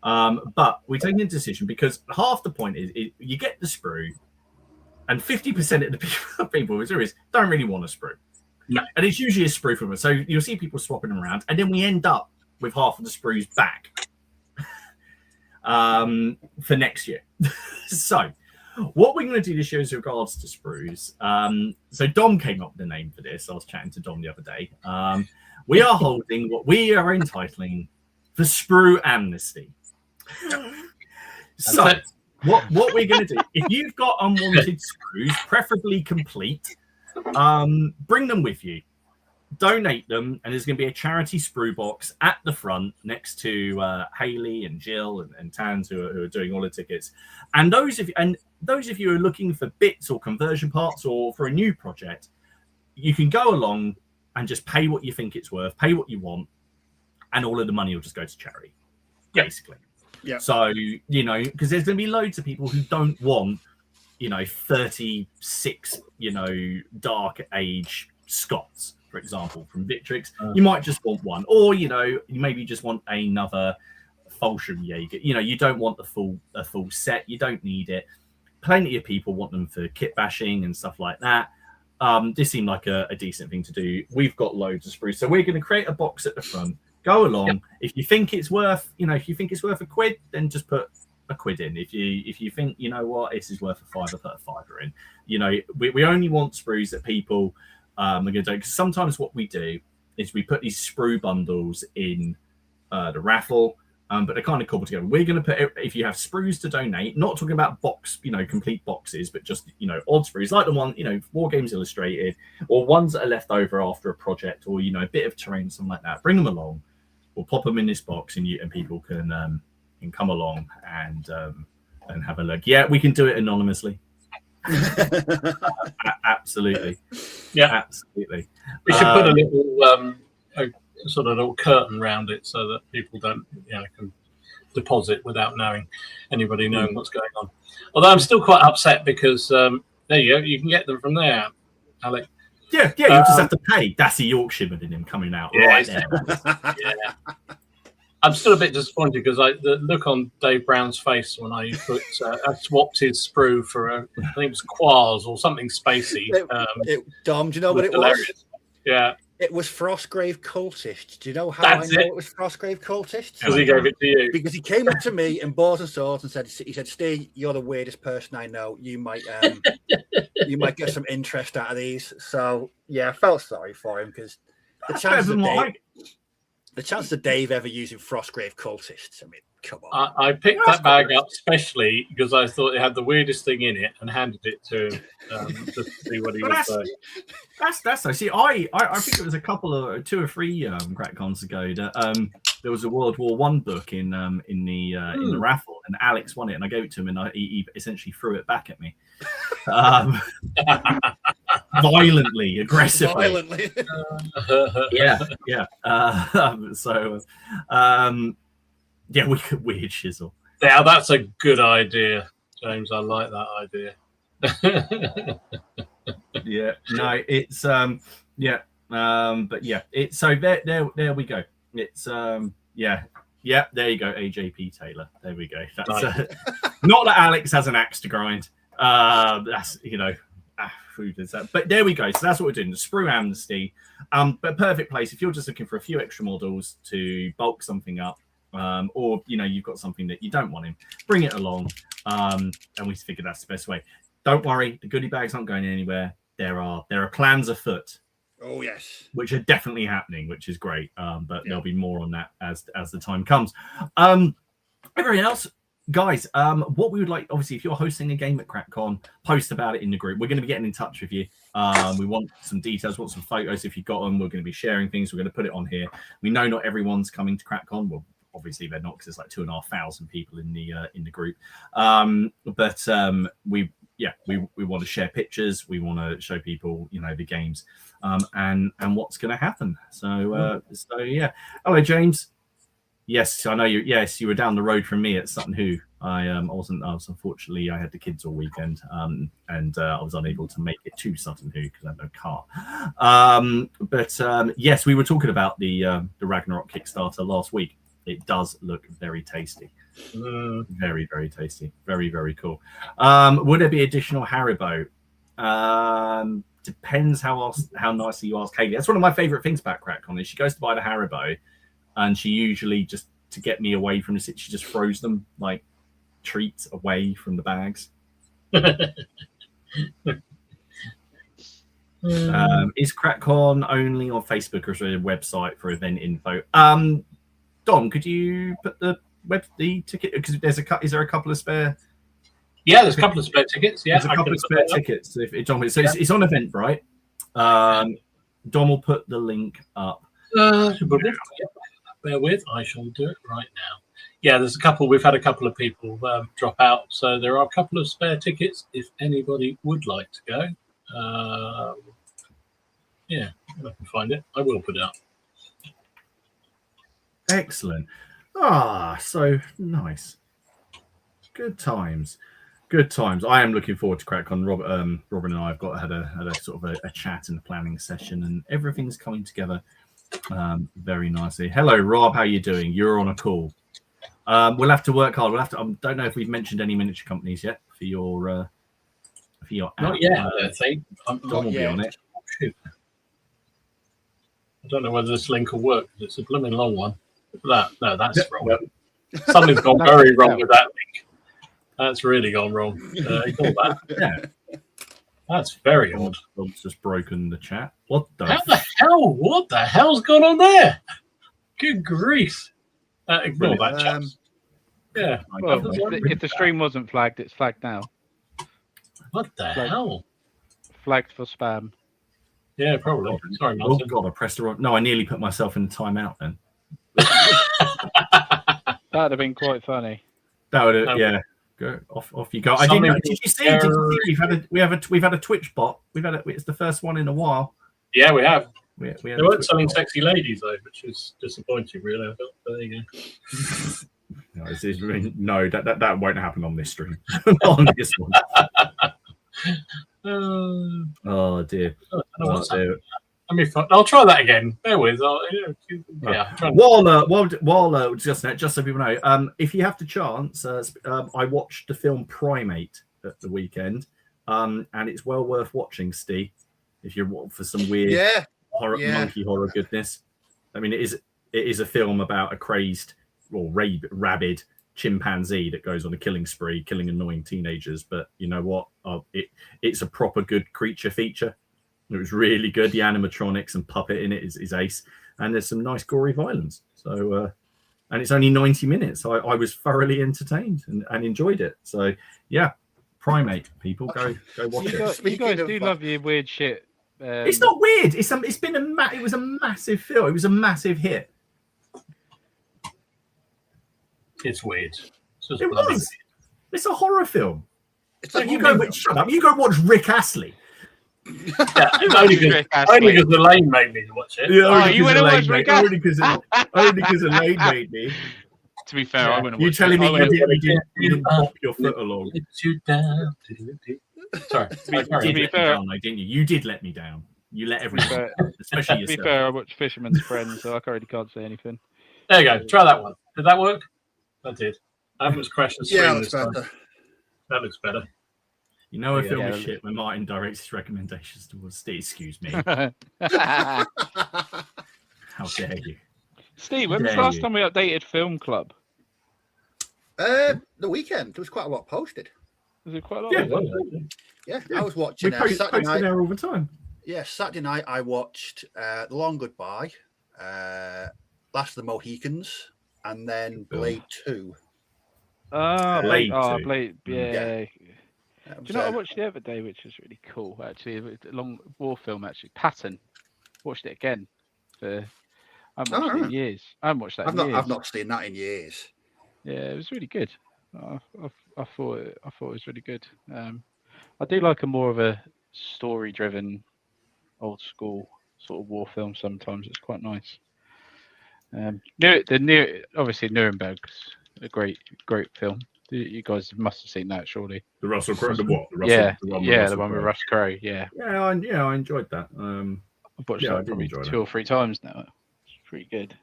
but we're taking a decision because half the point is you get the sprue, and 50% of the people who are serious don't really want a sprue. No. And it's usually a sprue from us. So you'll see people swapping them around, and then we end up with half of the sprues back for next year. So what we're going to do this year is regards to sprues. So Dom came up with the name for this. I was chatting to Dom the other day. We are holding what we are entitling the Sprue Amnesty. So what we're going to do, if you've got unwanted sprues, preferably complete, bring them with you. donate them, and there's going to be a charity sprue box at the front next to Haley and Jill and Tans who are doing all the tickets. And those of you who are looking for bits or conversion parts or for a new project, you can go along and just pay what you think it's worth, pay what you want, and all of the money will just go to charity, basically. Yeah. So, because there's going to be loads of people who don't want, 36, Dark Age Scots, for example, from Victrix. You might just want one, or you maybe just want another Fallschirmjäger. You don't want a full set. You don't need it. Plenty of people want them for kit bashing and stuff like that. This seemed like a decent thing to do. We've got loads of sprues, so we're going to create a box at the front. Go along. Yep. If you think it's worth, a quid, then just put a quid in. If you think, this is worth a fiver, put a fiver in. We only want sprues that people are going to do. Because sometimes what we do is we put these sprue bundles in the raffle, but they're kind of cobbled together. We're going to put, if you have sprues to donate, not talking about complete boxes, but just odd sprues like the one War Games Illustrated, or ones that are left over after a project, or a bit of terrain, something like that. Bring them along. We'll pop them in this box, and people can come along and have a look. Yeah, we can do it anonymously. Absolutely. Yeah, absolutely. We should put a little sort of little curtain around it so that people don't can deposit without anybody knowing what's going on. Although I'm still quite upset because there you go, you can get them from there, Alec. Yeah, you just have to pay. That's a Yorkshireman in him coming out right there. Yeah. I'm still a bit disappointed because the look on Dave Brown's face when I swapped his sprue for I think it was Quars or something spacey. Dom, do you know what it was? Yeah. It was Frostgrave Cultist. Do you know how I know it was Frostgrave Cultist? Because he gave it to you. Because he came up to me in Boars and Swords and said, Steve, you're the weirdest person I know. You might get some interest out of these. So, yeah, I felt sorry for him because the chance of Dave ever using Frostgrave Cultists, I mean, come on. I picked that bag up specially because I thought it had the weirdest thing in it and handed it to him just to see what he would say. That's nice. See, I think it was two or three CrackCons ago that there was a World War I book in the raffle, and Alex won it, and I gave it to him, and he essentially threw it back at me, violently, aggressively. Yeah. Yeah, we could weird shizzle. Yeah, that's a good idea, James. I like that idea. Yeah, no, it's but yeah, it's so there we go. It's there you go, AJP Taylor. There we go. That's not that Alex has an axe to grind. That's food is that. But there we go. So that's what we're doing. The sprue amnesty. But perfect place if you're just looking for a few extra models to bulk something up. Or you've got something that you don't want in, bring it along, and we figure that's the best way. Don't worry, the goodie bags aren't going anywhere. There are plans afoot. Oh yes, which are definitely happening, which is great. But there'll be more on that as the time comes. Everything else, guys, what we would like, obviously, if you're hosting a game at CrackCon, post about it in the group. We're going to be getting in touch with you. We want some details, want some photos if you've got them. We're going to be sharing things. We're going to put it on here. We know not everyone's coming to CrackCon. Well, obviously they're not because there's like 2,500 people in the group. But we want to share pictures. We want to show people, the games, and what's going to happen. So yeah. Hello, James. Yes, I know you. Yes, you were down the road from me at Sutton Hoo. I was unfortunately I had the kids all weekend, and I was unable to make it to Sutton Hoo because I had no car. But yes, we were talking about the Ragnarok Kickstarter last week. It does look very tasty. Very, very tasty. Very, very cool. Would there be additional Haribo? Depends how nicely you ask Kaylee. That's one of my favorite things about CrackCon is she goes to buy the Haribo, and she usually just to get me away from the city, she just throws them like treats away from the bags. Is CrackCon only on Facebook or is there a website for event info? Dom, could you put the ticket because is there a couple of spare? Yeah, there's a couple of spare tickets. Yeah, there's a couple of spare tickets. If Dom, so it's on Eventbrite. Dom will put the link up. Bear with, I shall do it right now. Yeah, there's a couple. We've had a couple of people drop out, so there are a couple of spare tickets if anybody would like to go. Yeah, if I can find it, I will put it up. Excellent. So nice. Good times. Good times. I am looking forward to CrackCon. Robin and I have had a sort of a chat and a planning session, and everything's coming together very nicely. Hello, Rob. How are you doing? You're on a call. We'll have to work hard. We'll have to. I don't know if we've mentioned any miniature companies yet for your Not app. yet, I don't think. Dom will be on it. Shoot. I don't know whether this link will work. It's a blooming long one. No, that's wrong. Something's gone very wrong with that link. That's really gone wrong. Ignore that. Yeah. That's very odd. Rob's just broken the chat. What the hell? What the hell's gone on there? Good grief. Ignore that chat. Yeah. Well, if the stream wasn't flagged, it's flagged now. What the hell? Flagged for spam. Yeah, probably. Sorry, Oh Martin. God, I pressed the wrong. No, I nearly put myself in timeout then. That'd have been quite funny. That would, yeah. Go off you go. I didn't know. Did you see? We've had a Twitch bot. It's the first one in a while. Yeah, we have. We had They a weren't Twitch selling bot. sexy ladies though, which is disappointing, really. I felt. But there you go. No, that won't happen on this stream. On this one. Oh dear. I'll try that again. Bear with. While just so people know, if you have the chance, I watched the film Primate at the weekend, and it's well worth watching, Steve. If you're for some weird monkey horror goodness. I mean, it is a film about a crazed or rabid chimpanzee that goes on a killing spree, killing annoying teenagers. But you know what? It's a proper good creature feature. It was really good. The animatronics and puppet in it is ace, and there's some nice gory violence. So, and it's only 90 minutes. So I was thoroughly entertained and enjoyed it. So, yeah, Primate people, go watch it. You guys do love your weird shit. It's not weird. It was a massive film. It was a massive hit. It's weird. It was. It's a horror film. Shut up. You go watch Rick Astley. Yeah, only because Elaine made me watch it. Yeah, you went to watch Rick Astley? Only because Elaine made me. To be fair, I wouldn't. You telling me you didn't pop your foot along? Sorry. You did let me down, though, didn't you? You did let me down. You let everyone down, especially yourself. To be fair, I watched Fisherman's Friends, so I really can't say anything. There you go. Try that one. Did that work? That did. I haven't crashed the screen this time. That looks better. You know a film is shit when Martin directs his recommendations towards Steve. Excuse me. How dare you? Steve, when was the last time we updated Film Club? The weekend. There was quite a lot posted. Was it quite a lot? Yeah, I was watching Saturday night. There all the time. Yeah, Saturday night I watched The Long Goodbye, Last of the Mohicans, and then Blade 2. Blade, yeah. Do you know what I watched the other day, which was really cool, actually? A long war film, actually. Patton. Watched it again. I haven't watched it in years. I haven't watched that in years. I've not seen that in years. Yeah, it was really good. I thought it was really good. I do like a more of a story-driven, old-school sort of war film sometimes. It's quite nice. Obviously, Nuremberg's a great film. You guys must have seen that, surely. The Russell Crowe, the one with Russ Crowe. Yeah, I enjoyed that. I've watched that probably 2 or 3 times now. It's pretty good.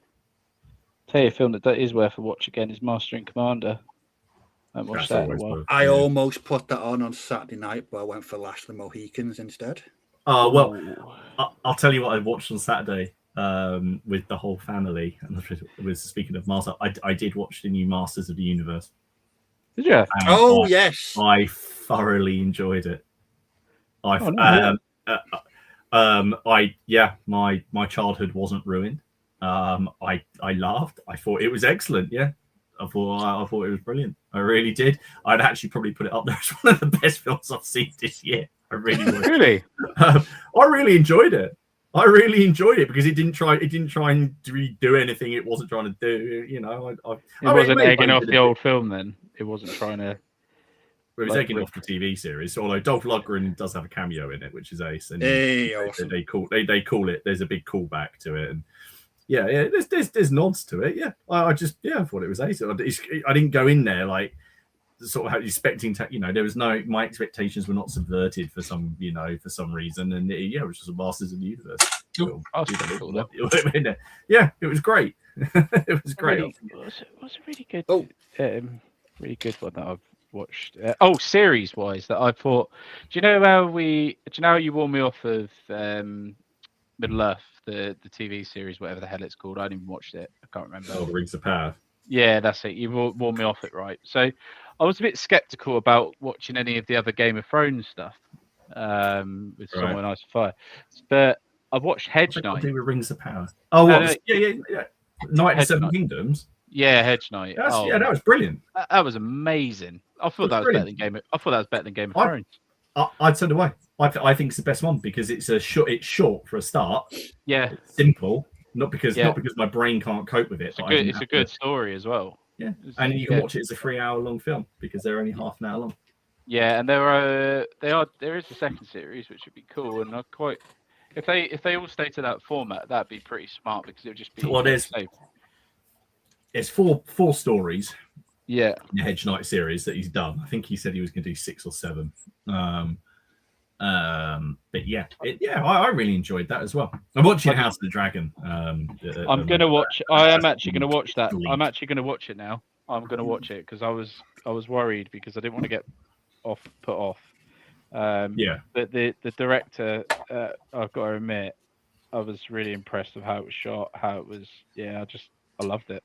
Tell you a film that is worth a watch again is Master and Commander. I haven't watched that in a while. I almost put that on Saturday night, but I went for Last of the Mohicans instead. Oh well, I'll tell you what I watched on Saturday. With the whole family, and was speaking of Master, I did watch the new Masters of the Universe. Did you? Yes. I thoroughly enjoyed it. My childhood wasn't ruined. I laughed. I thought it was excellent. Yeah, I thought it was brilliant. I really did. I'd actually probably put it up there as one of the best films I've seen this year. I really would. Really? I really enjoyed it. I really enjoyed it because it didn't try and really do anything it wasn't trying to do. You know, It wasn't egging off the old film then. It wasn't trying to. It was egging off the TV series. Although Dolph Lundgren does have a cameo in it, which is ace. And awesome. they call it. There's a big callback to it, and yeah. There's nods to it. Yeah, I thought it was ace. I didn't go in there like sort of expecting to, there was my expectations were not subverted for some reason, and it was just a Masters of the Universe. Cool. Yeah, it was great. It was great. It was a really good, really good one that I've watched. Series wise, that I thought. Do you know how you warned me off of Middle Earth, the TV series, whatever the hell it's called? I hadn't even watched it. I can't remember. Oh, the Rings of Power. Yeah, that's it. You warned me off it, right? So I was a bit skeptical about watching any of the other Game of Thrones stuff with Song of Ice and Fire, but I've watched Hedge Knight. With Rings of Power. Oh, yeah. Night of the Seven Kingdoms. Yeah, Hedge Knight. That was brilliant. That was amazing. I thought that was better than Game of Thrones. I'd send away. I think it's the best one because it's short for a start. Yeah, it's simple. Not because my brain can't cope with it. It's a good story as well. Yeah, and you can watch it as a 3-hour long film because they're only half an hour long. Yeah, and there is a second series which would be cool, and if they all stay to that format, that'd be pretty smart because it would just be. Well, there's four stories. Yeah, in the Hedge Knight series that he's done. I think he said he was going to do 6 or 7. But yeah, I really enjoyed that as well. I'm watching House of the Dragon. I'm gonna watch. I am actually gonna watch that. I'm actually gonna watch it now. I'm gonna watch it because I was worried because I didn't want to get put off. But the director, I've got to admit, I was really impressed with how it was shot, how it was. Yeah, I loved it.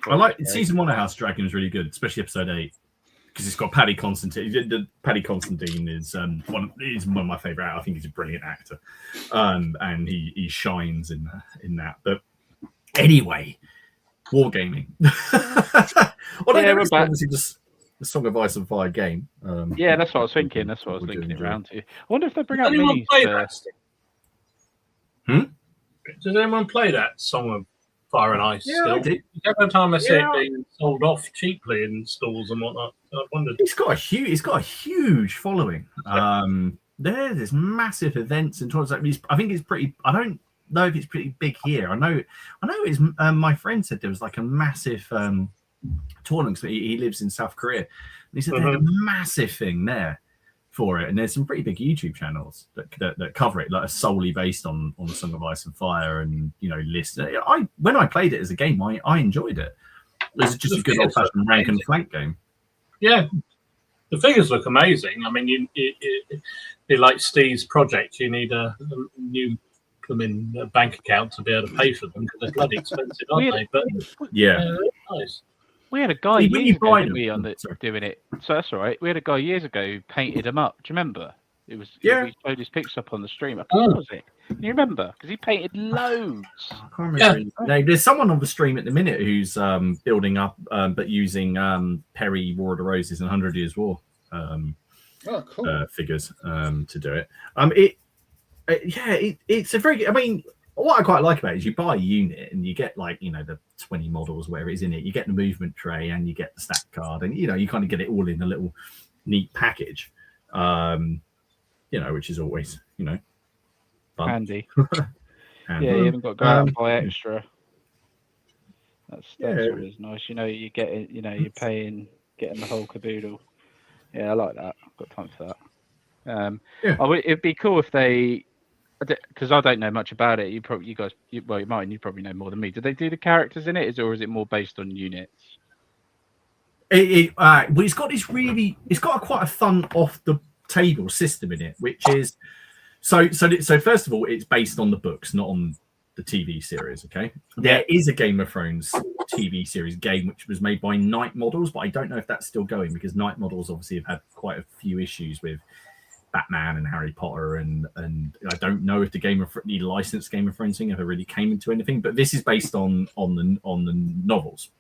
I like season 1 of House of Dragon is really good, especially episode 8. Because it's got Paddy Considine. Paddy Considine is one of my favorite. I think he's a brilliant actor, and he shines in that. But anyway, wargaming. Obviously just the Song of Ice and Fire game. That's what I was thinking. That's what I was linking it around to. I wonder if they bring out minis. Does anyone play that Song of Fire and Ice? Yeah, still? I did. Every time I see it being sold off cheaply in stores and whatnot, I wondered. It's got a huge following. There's massive events and tournaments. I think it's pretty. I don't know if it's pretty big here. I know. It's. My friend said there was like a massive tournament. He lives in South Korea. And he said there's a massive thing there for it, and there's some pretty big YouTube channels that cover it, like solely based on the Song of Ice and Fire, and lists. When I played it as a game, I enjoyed it. It was just a good old-fashioned rank and flank game. Yeah, the figures look amazing. I mean, you like Steve's project. You need a new bank account to be able to pay for them because they're bloody expensive, aren't they? But nice. We had a guy years ago doing it. So that's all right. We had a guy years ago who painted them up. Do you remember? It was he showed his pictures up on the stream. What was it? Can you remember? Because he painted loads. I can't remember. Yeah. There's someone on the stream at the minute who's building up, but using Perry War of the Roses and 100 Years War figures to do it. It's a very. I mean, what I quite like about it is you buy a unit and you get the 20 models, where it's in it. You get the movement tray and you get the stack card, and you kind of get it all in a little neat package. Which is always fun. Handy. Yeah, you haven't got to go out and buy extra. That's always nice. You get it. You're paying, getting the whole caboodle. Yeah, I like that. I've got time for that. It'd be cool if they. Because I don't know much about it. You probably know more than me. Did they do the characters in it, or is it more based on units? It's got this it's got quite a fun off the table system in it, which is so first of all, it's based on the books, not on the TV series. Okay, there is a Game of Thrones TV series game which was made by Night Models, but I don't know if that's still going because Night Models obviously have had quite a few issues with Batman and Harry Potter, and I don't know if the licensed Game of Thrones thing ever really came into anything. But this is based on the novels.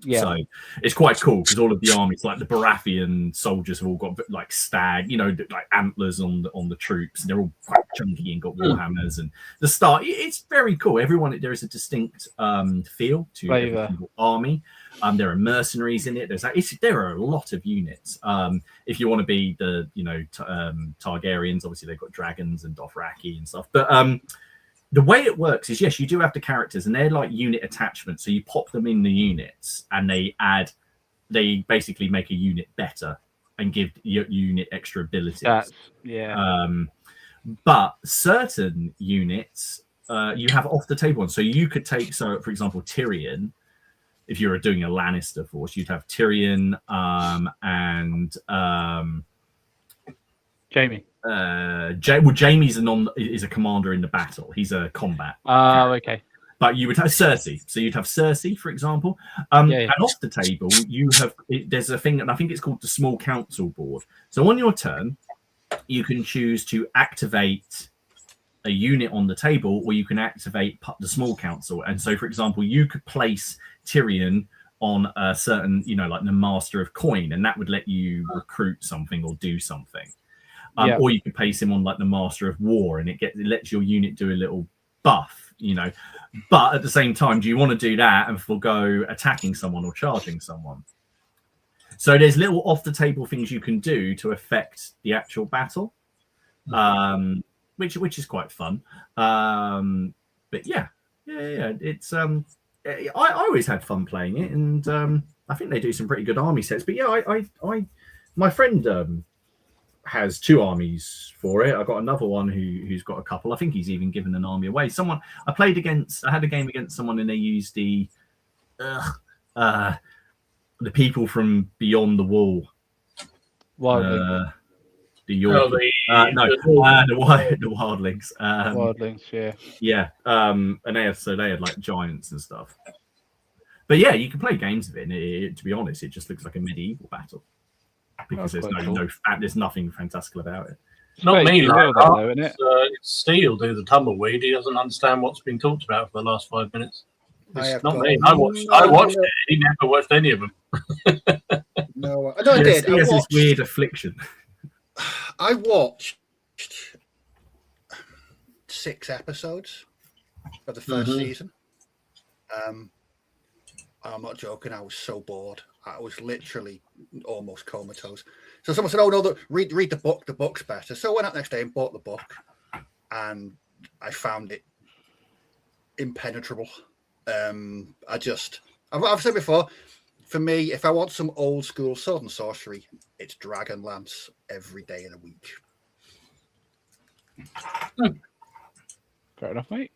Yeah. So it's quite cool because all of the armies, like the Baratheon soldiers, have all got like stag, like antlers on the troops, and they're all quite chunky and got warhammers. And the start, it's very cool. Everyone, there is a distinct feel to every single army. There are mercenaries in it. There are a lot of units. If you want to be the Targaryens, obviously they've got dragons and Dothraki and stuff. But the way it works is, yes, you do have the characters, and they're like unit attachments. So you pop them in the units, and they basically make a unit better and give your unit extra abilities. But certain units, you have off the table ones. So you could take, for example, Tyrion. If you were doing a Lannister force, you'd have Tyrion and Jaime. Jaime's is a commander in the battle. He's a combat. Okay. But you would have Cersei. So you'd have Cersei, for example. And off the table, there's a thing, and I think it's called the Small Council board. So on your turn, you can choose to activate a unit on the table, or you can activate the Small Council. And so, for example, you could place Tyrion on a certain, like the Master of Coin, and that would let you recruit something or do something. Or you could place him on like the Master of War, and it lets your unit do a little buff, But at the same time, do you want to do that and forgo attacking someone or charging someone? So there's little off the table things you can do to affect the actual battle, which is quite fun. But yeah, it's I always had fun playing it, and I think they do some pretty good army sets. But yeah, my friend has 2 armies for it. I got another one who's got a couple. I think he's even given an army away. I had a game against someone, and they used the people from Beyond the Wall. Wildlings. The Wildlings. Wildlings, yeah. And they had like giants and stuff. But yeah, you can play games of it. To be honest, it just looks like a medieval battle. Because there's nothing fantastical about it. Not me, it's Steele do the tumbleweed. He doesn't understand what's been talked about for the last 5 minutes. It's not me. I watched it. He never watched any of them. No, I did. He has this weird affliction. I watched 6 episodes of the first season. I'm not joking. I was so bored. I was literally almost comatose. So someone said, "Oh no, read the book. The book's better." So I went out next day and bought the book, and I found it impenetrable. I've said before, for me, if I want some old school sword and sorcery, it's Dragonlance every day of the week. Fair enough, mate.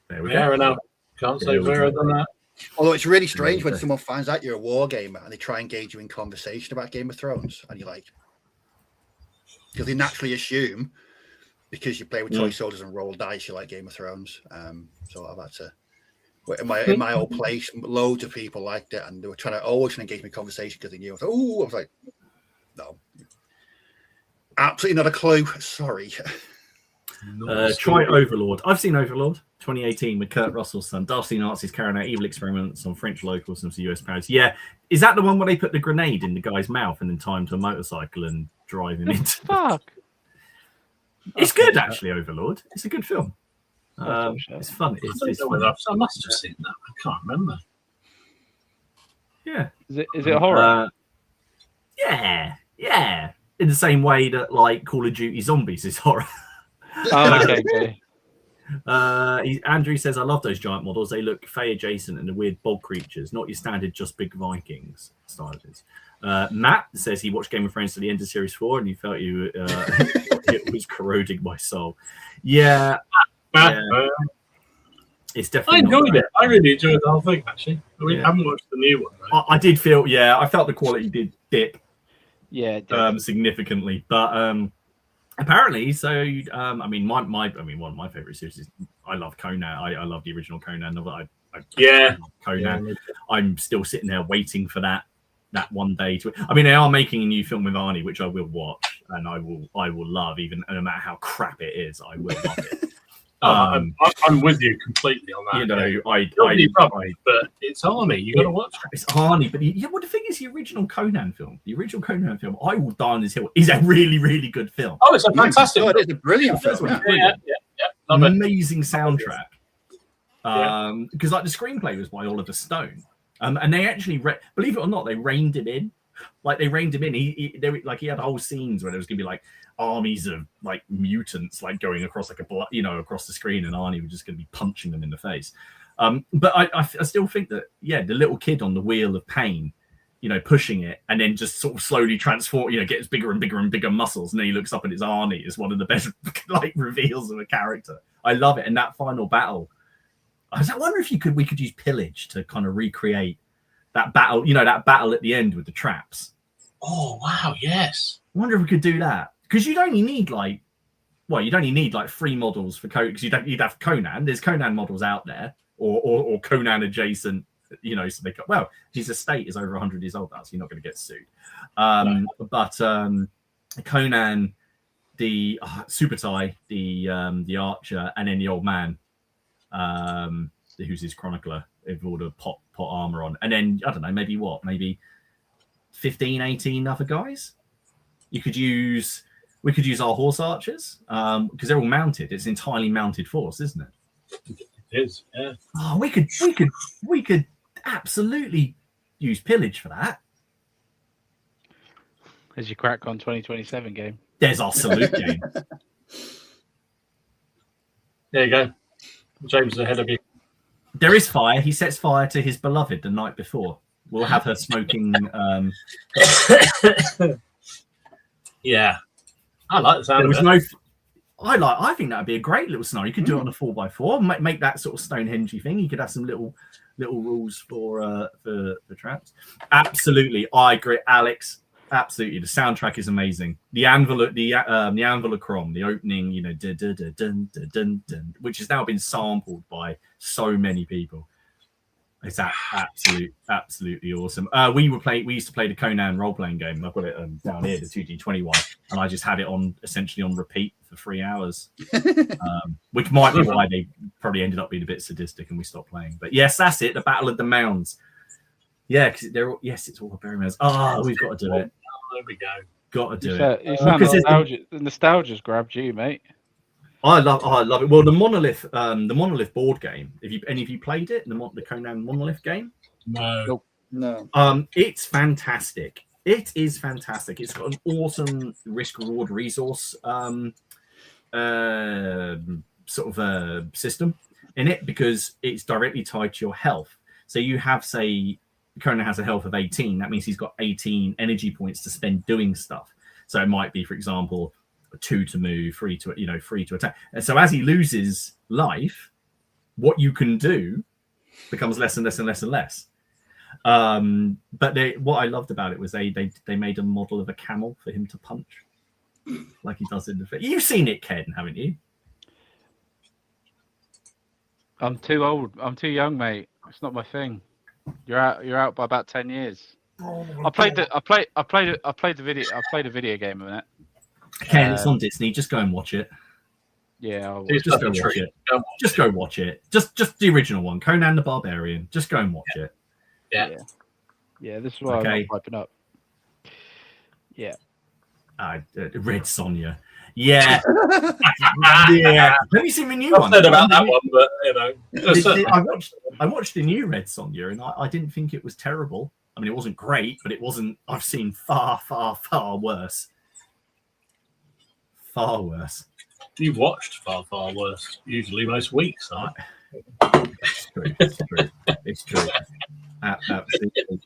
There we go. Fair enough. Can't say fairer than that. Although it's really strange when someone finds out you're a wargamer and they try and engage you in conversation about Game of Thrones, and you're like, because they naturally assume because you play with toy soldiers and roll dice, you like Game of Thrones. So I've had to. In my old place, loads of people liked it, and they were always trying to engage me in conversation because they knew. I was like, no, absolutely not a clue. Sorry. Try Overlord. I've seen Overlord 2018 with Kurt Russell's son. Darcy Nazis carrying out evil experiments on French locals and some US powers. Yeah, is that the one where they put the grenade in the guy's mouth and then tie him to a motorcycle and drive him into? Fuck. It's good actually. Overlord. It's a good film. It's fun. It's fun. I must have seen that. I can't remember. Yeah. Is it horror? Yeah. In the same way that like Call of Duty Zombies is horror. Okay. Andrew says, I love those giant models. They look Fey adjacent and the weird bog creatures, not your standard just big Vikings styles. Matt says he watched Game of Thrones to the end of series 4 and he felt it was corroding my soul. Yeah. It's definitely. I enjoyed it. I really enjoyed the whole thing, actually. We haven't watched the new one, though. I did feel, I felt the quality did dip. Yeah, significantly. But apparently, so one of my favorite series is I love Conan. I love the original Conan novel. Conan. Yeah. I'm still sitting there waiting for that one day to. I mean, they are making a new film with Arnie, which I will watch and I will love, even no matter how crap it is. I will love it. I'm with you completely on that. You know, but it's Arnie. You got to watch it. It's Arnie, but well, the thing is, the original Conan film, I Will Die on This Hill, is a really, really good film. Oh, it's a fantastic. Oh, it is a brilliant film. Yeah. Love it. Amazing soundtrack. Because like the screenplay was by Oliver Stone, and they actually, believe it or not, they reined him in. Like they reined him in. He had whole scenes where there was gonna be like armies of like mutants like going across like across the screen, and Arnie was just gonna be punching them in the face. But I still think that the little kid on the wheel of pain, pushing it and then just sort of slowly transform, gets bigger and bigger and bigger muscles, and then he looks up and it's Arnie is one of the best like reveals of a character. I love it. And that final battle, I wonder if we could use pillage to kind of recreate that battle, that battle at the end with the traps. Oh wow, yes. I wonder if we could do that, because you'd only need like 3 models for Conan, because you'd have Conan. There's Conan models out there, or Conan adjacent. So his estate is over 100 years old now, so you're not going to get sued. But Conan, the Subutai, the archer, and then the old man, who's his chronicler, with all the pot armor on, and then I don't know, maybe 15, 18 other guys. We could use our horse archers, because they're all mounted. It's entirely mounted force, isn't it? It is, yeah. Oh, we could absolutely use pillage for that. As you crack on 2027 game. There's our salute game. There you go. James is ahead of you. There is fire. He sets fire to his beloved the night before. We'll have her smoking. Yeah, I like the sound of it. I think that'd be a great little scenario. You could do it on a 4x4, make that sort of Stonehenge thing. You could have some little rules for traps. Absolutely, I agree, Alex. Absolutely, the soundtrack is amazing. The Anvilocrom, the opening, dun, dun, dun, dun, which has now been sampled by so many people. It's absolutely awesome. We used to play the Conan role-playing game. I've got it down here, the 2D20 one, and I just had it essentially on repeat for 3 hours, which might be why they probably ended up being a bit sadistic and we stopped playing. But yes, that's it. The Battle of the Mounds. Yeah, because it's all burial mounds. We've got to do it. There we go. Got to do it. The nostalgia's grabbed you, mate. I love it. Well, the Monolith board game. If any of you played it, the Conan Monolith game? No. It's fantastic. It is fantastic. It's got an awesome risk-reward resource sort of system in it, because it's directly tied to your health. So you have, say, Conan has a health of 18. That means he's got 18 energy points to spend doing stuff. So it might be, for example, 2 to move, 3 to attack. And so as he loses life, what you can do becomes less and less and less and less. But what I loved about it was they made a model of a camel for him to punch, like he does in the film. You've seen it, Ken, haven't you? I'm too old. I'm too young, mate. It's not my thing. You're out by about 10 years. I played a video game of it. Ken, it's on Disney. Just go and watch it. Yeah, just go watch it. Just go watch it. Just the original one, Conan the Barbarian. Just go and watch it. Yeah. This is why I'm not piping up. Yeah. Red Sonja. Yeah. Yeah. Have you seen the new one? I've heard about that one, but I watched the new Red Sonja, and I didn't think it was terrible. I mean, it wasn't great, but it wasn't. I've seen far, far, far worse. Far worse. You've watched far, far worse. Usually most weeks, right? It's true. Absolutely.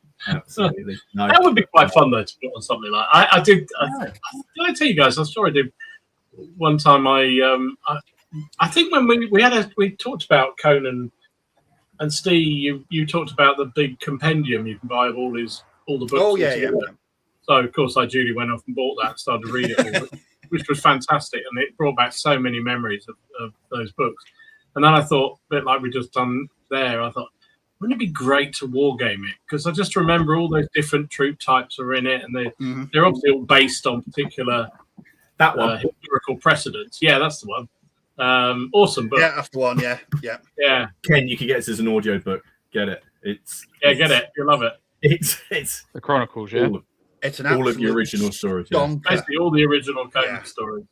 No. That would be quite fun though to put on something like. Did I tell you guys? I'm sure I did. One time, I think when we talked about Conan, and Steve, you talked about the big compendium you can buy of all the books. Oh yeah. So of course I duly went off and bought that, and started to read it all, which was fantastic, and it brought back so many memories of those books. And then I thought, a bit like we just done there, I thought, wouldn't it be great to wargame it? Because I just remember all those different troop types are in it, and they're obviously all based on particular that one historical precedents. Yeah, that's the one. Awesome book. Yeah, that's the one. Yeah. Yeah. Ken, you can get this as an audio book. Get it? Get it. You love it. It's The Chronicles, yeah. It's an all of the absolute original stories. Yeah. donker. Basically, all the original Conan stories.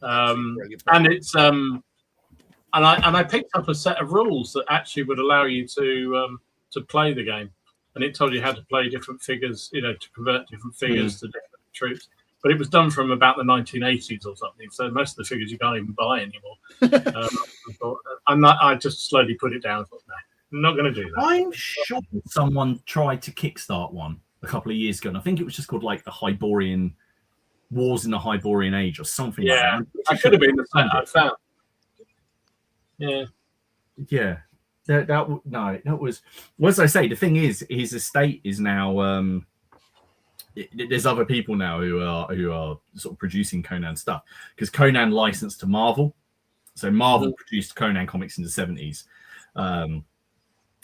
And it's and I picked up a set of rules that actually would allow you to play the game, and it told you how to play different figures, to convert different figures to different troops. But it was done from about the 1980s or something, so most of the figures you can't even buy anymore. I just slowly put it down. I thought, no, I'm not going to do that. I'm sure someone tried to kickstart one a couple of years ago, and I think it was just called like the Hyborian Wars in the Hyborian Age or something. Yeah, like that. that could have been the set I found. Yeah. That was. What as I say, the thing is, his estate is now. There's other people now who are sort of producing Conan stuff because Conan licensed to Marvel, so Marvel produced Conan comics in the 70s, and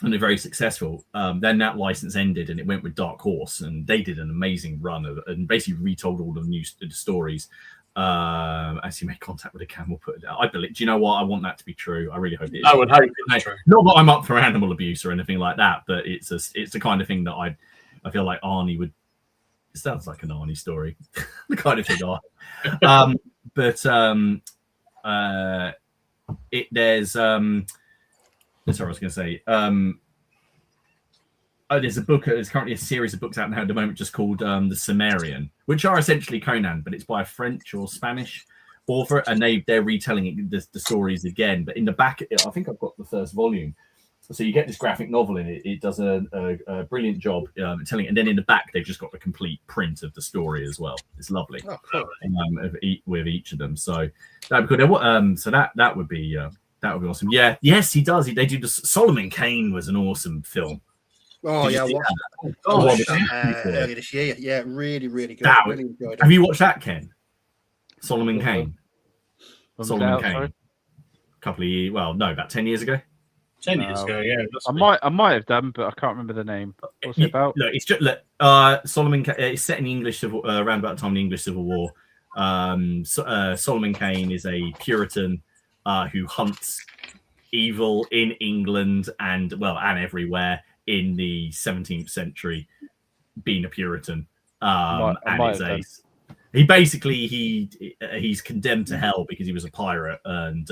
they're very successful. Then that license ended and it went with Dark Horse, and they did an amazing run and basically retold all the new stories. As he made contact with a camel, put it out. I believe. Do you know what? I want that to be true. I really hope it is. I would hope it's true. Not that I'm up for animal abuse or anything like that, but it's the kind of thing that I feel like Arnie would. It sounds like an Arnie story, the kind of thing. There's sorry, I was going to say. There's a book. There's currently a series of books out now at the moment, just called The Cimmerian, which are essentially Conan, but it's by a French or Spanish author, and they're retelling the stories again. But in the back, I think I've got the first volume. So you get this graphic novel in it. It does a brilliant job telling it, and then in the back they've just got the complete print of the story as well. It's lovely. Oh, cool. With each of them. So that'd be good. So that would be awesome. Yeah. Yes, he does. They do the Solomon Kane was an awesome film. Oh Did yeah, you watched see earlier this year. Yeah, really, really good. Really enjoyed it. Have you watched that, Ken? Solomon Kane. Solomon Kane. Sorry? A couple of years. Well, no, about 10 years ago. 10 years ago, yeah. I might have done, but I can't remember the name. What's it about? Look, it's just Solomon. It's set in the English Civil around about the time of the English Civil War. Solomon Kane is a Puritan who hunts evil in England and everywhere in the 17th century, being a Puritan. He's condemned to hell because he was a pirate, and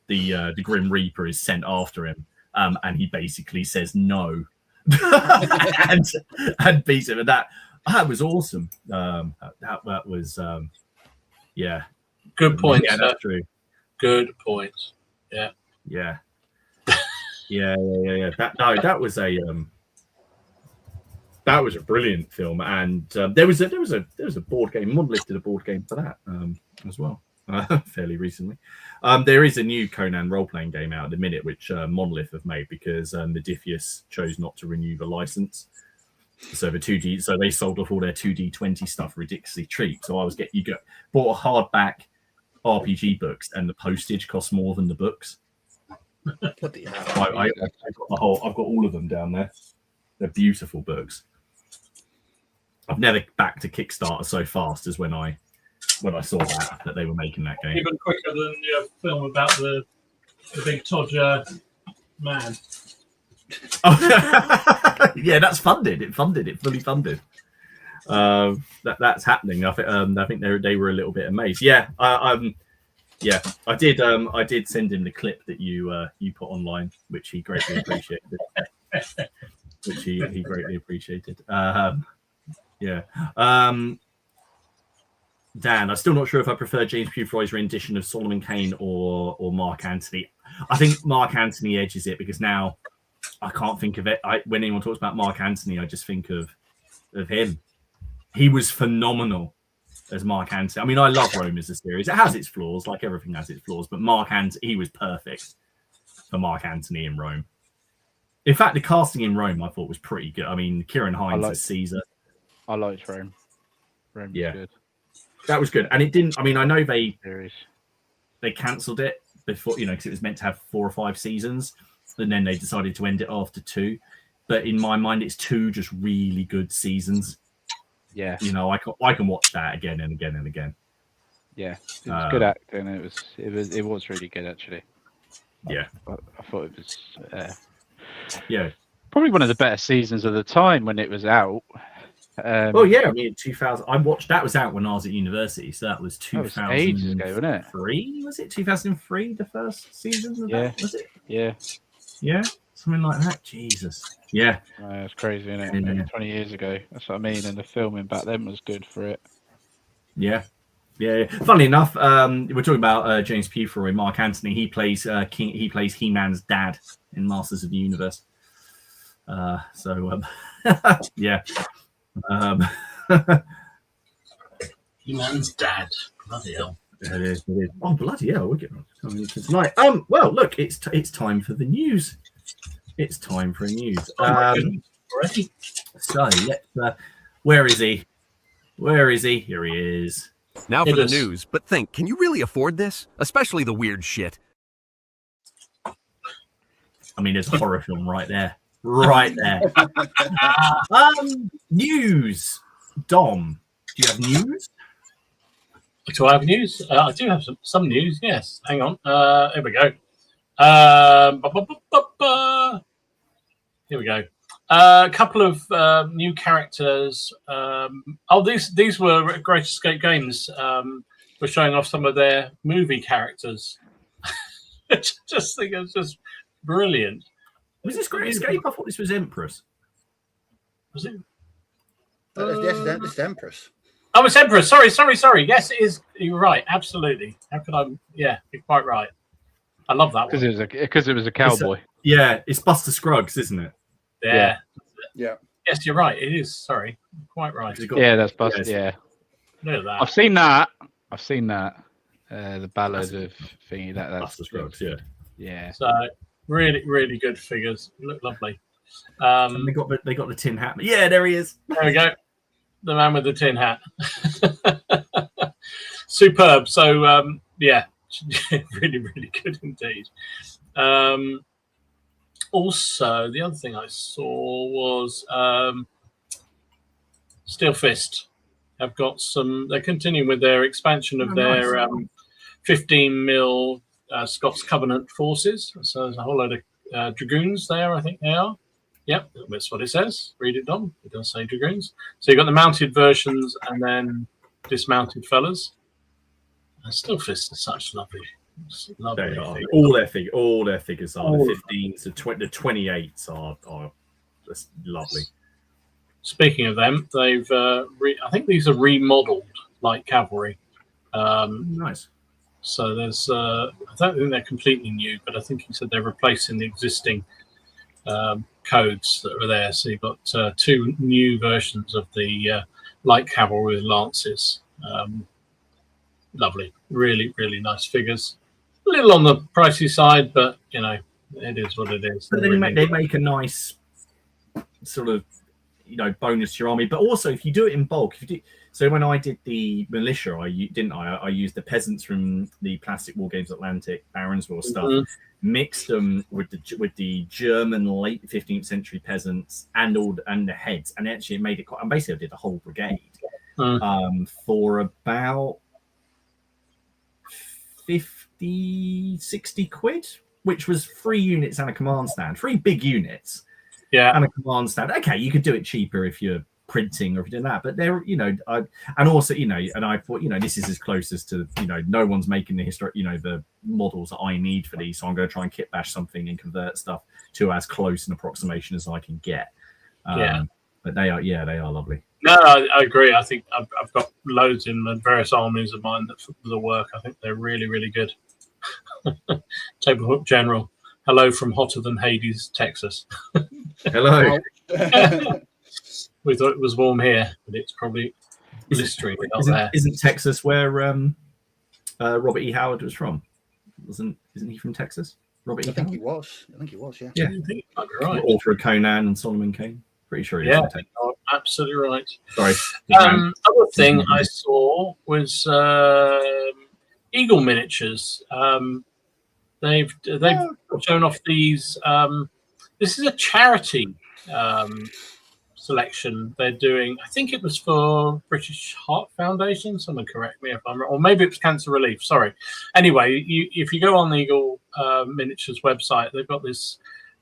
the Grim Reaper is sent after him, and he basically says no and beats him. And that was awesome. That was good point. Yeah, that's true. Good point. Yeah. Yeah. That was a brilliant film, and there was a board game. Monolith did a board game for that as well, fairly recently. There is a new Conan role-playing game out at the minute, which Monolith have made because Modiphius chose not to renew the license. So so they sold off all their 2D20 stuff ridiculously cheap. So bought a hardback RPG books, and the postage costs more than the books. I've got all of them down there. They're beautiful books. I've never backed a Kickstarter so fast as when I saw that they were making that game. Even quicker than your film about the big Todger man. Oh, yeah, that's funded. It fully funded. That's happening. I think they were a little bit amazed. Yeah, I did send him the clip that you put online, which he greatly appreciated. Dan, I'm still not sure if I prefer James Pufoy's rendition of Solomon Kane or Mark Antony. I think Mark Antony edges it because now I can't think of it. When anyone talks about Mark Antony, I just think of him. He was phenomenal as Mark Antony. I mean, I love Rome as a series. It has its flaws, like everything has its flaws, but Mark Antony, he was perfect for Mark Antony in Rome. In fact, the casting in Rome I thought was pretty good. I mean, Kieran Hines as Caesar. I liked Rome. Rome was good. That was good. And it didn't, I mean, I know they cancelled it before, because it was meant to have 4 or 5 seasons, and then they decided to end it after 2. But in my mind, it's 2 just really good seasons. Yeah. I can watch that again and again and again. Yeah, it was good acting. It was really good actually. Yeah, I thought it was yeah. probably one of the better seasons of the time when it was out. Oh yeah, I mean 2000. I watched that was out when I was at university, so that was That was ages ago, wasn't it? 2003. Was it 2003? The first season of that? Was it? Yeah, Something like that. Jesus. Yeah, it's crazy, isn't it? Yeah. 20 years ago. That's what I mean. And the filming back then was good for it. Yeah. Funnily enough, we're talking about James Purefoy, Mark Antony. He plays King. He plays He-Man's dad in Masters of the Universe. Yeah. He-Man's dad. Bloody hell. It is. Oh bloody hell! We're getting on tonight. Well, look, it's time for the news. It's time for news. Already? So let's. Where is he? Where is he? Here he is. Now for the news. But think, can you really afford this? Especially the weird shit. I mean, there's a horror film right there. Right there. News. Dom, do you have news? Do I have news? I do have some news, yes. Hang on. Here we go. Here we go. A couple of new characters. These were Great Escape Games. Were showing off some of their movie characters. I just think it's just brilliant. Was this Great Escape? I thought this was Empress. Was it? Yes, it's Empress. Oh, it's Empress. Sorry. Yes, it is. You're right. Absolutely. How could I? Yeah, you're quite right. I love that one. Because it was a cowboy. It's Buster Scruggs, isn't it? Yeah. Yes, you're right. It is. Sorry. Quite right. That's Buster. Yeah. Look at that. I've seen that. The Ballad of Thingy. That's Buster Scruggs. Yeah. So really, really good figures. Look lovely. And they got the tin hat. Yeah, there he is. There we go. The man with the tin hat. Superb. So really, really good indeed. Also, the other thing I saw was Steel Fist. Have got some. They're continuing with their expansion of their 15 mil Scots Covenant forces. So there's a whole load of dragoons there. I think they are. Yep, that's what it says. Read it, Dom. It does say dragoons. So you've got the mounted versions and then dismounted fellas. And Steel Fist is such lovely. They are. All their figures are the 15s to the 28s are just lovely. Speaking of them, they've I think these are remodeled light cavalry. Nice. So there's I don't think they're completely new, but I think he said they're replacing the existing codes that were there. So you've got two new versions of the light cavalry with lances. Lovely, really, really nice figures. A little on the pricey side, but it is what it is. But they make a nice sort of bonus to your army. But also, if you do it in bulk, so when I did the militia, I used the peasants from the Plastic War Games Atlantic Barons War stuff, mixed them with the German late 15th century peasants and the heads, and actually it made it quite. And basically, I did the whole brigade for about 50-60 quid, which was 3 units and a command stand, 3 big units, and a command stand. Okay, you could do it cheaper if you're printing or if you're doing that, but they're I thought this is as close as to no one's making the historic the models that I need for these, so I'm going to try and kit bash something and convert stuff to as close an approximation as I can get. But they are lovely. No, I agree. I think I've got loads in the various armies of mine that work. I think they're really, really good. Tablehook General. Hello from hotter than Hades, Texas. Hello. We thought it was warm here, but it's probably blistering out there. Isn't Texas where Robert E. Howard was from? Isn't he from Texas? Robert E. Howard? I think he was. Yeah. Yeah, I think you might be right. Author of Conan and Solomon Kane. Pretty sure he is. Yeah, absolutely right. Sorry. Other thing I saw was Eagle miniatures. They've shown off these. This is a charity sort selection they're doing. I think it was for British Heart Foundation. Someone correct me if I'm wrong, or maybe it was Cancer Relief. Sorry. Anyway, if you go on the Eagle Miniatures website, they've got this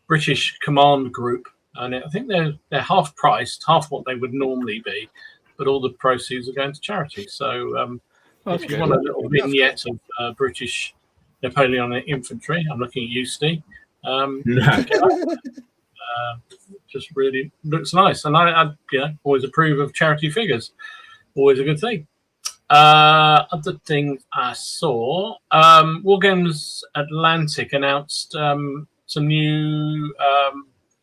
British Command Group, and I think they're half priced, half what they would normally be, but all the proceeds are going to charity. So if you want a little vignette of British Napoleonic infantry, I'm looking at you, Steve. Just really looks nice, and I always approve of charity figures. Always a good thing. Other things I saw, Wargames Atlantic announced some new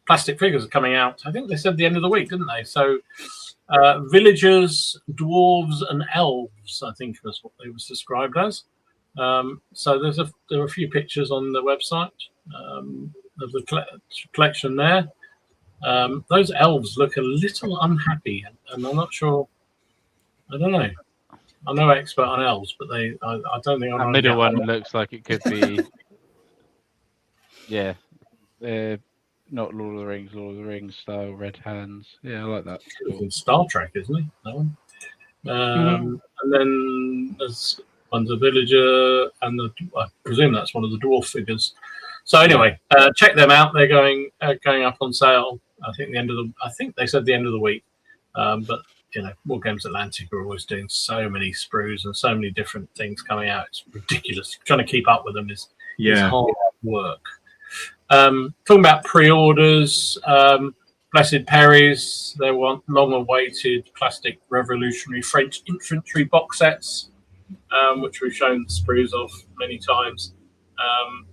plastic figures are coming out. I think they said the end of the week, didn't they? So villagers, dwarves, and elves, I think was what they was described as. So there are a few pictures on the website of the collection there. Those elves look a little unhappy, and I'm not sure. I don't know. I'm no expert on elves, but I don't think I'm. The middle one looks like it could be. Yeah, not Lord of the Rings style red hands. Yeah, I like that. Cool. Star Trek, isn't he? That one. And then there's one's a villager, and I presume that's one of the dwarf figures. So anyway, check them out. They're going up on sale. I think they said the end of the week. But Wargames Atlantic are always doing so many sprues and so many different things coming out. It's ridiculous. Trying to keep up with them is hard work. Talking about pre-orders, Blessed Perry's, they want long-awaited plastic revolutionary French infantry box sets, which we've shown the sprues of many times.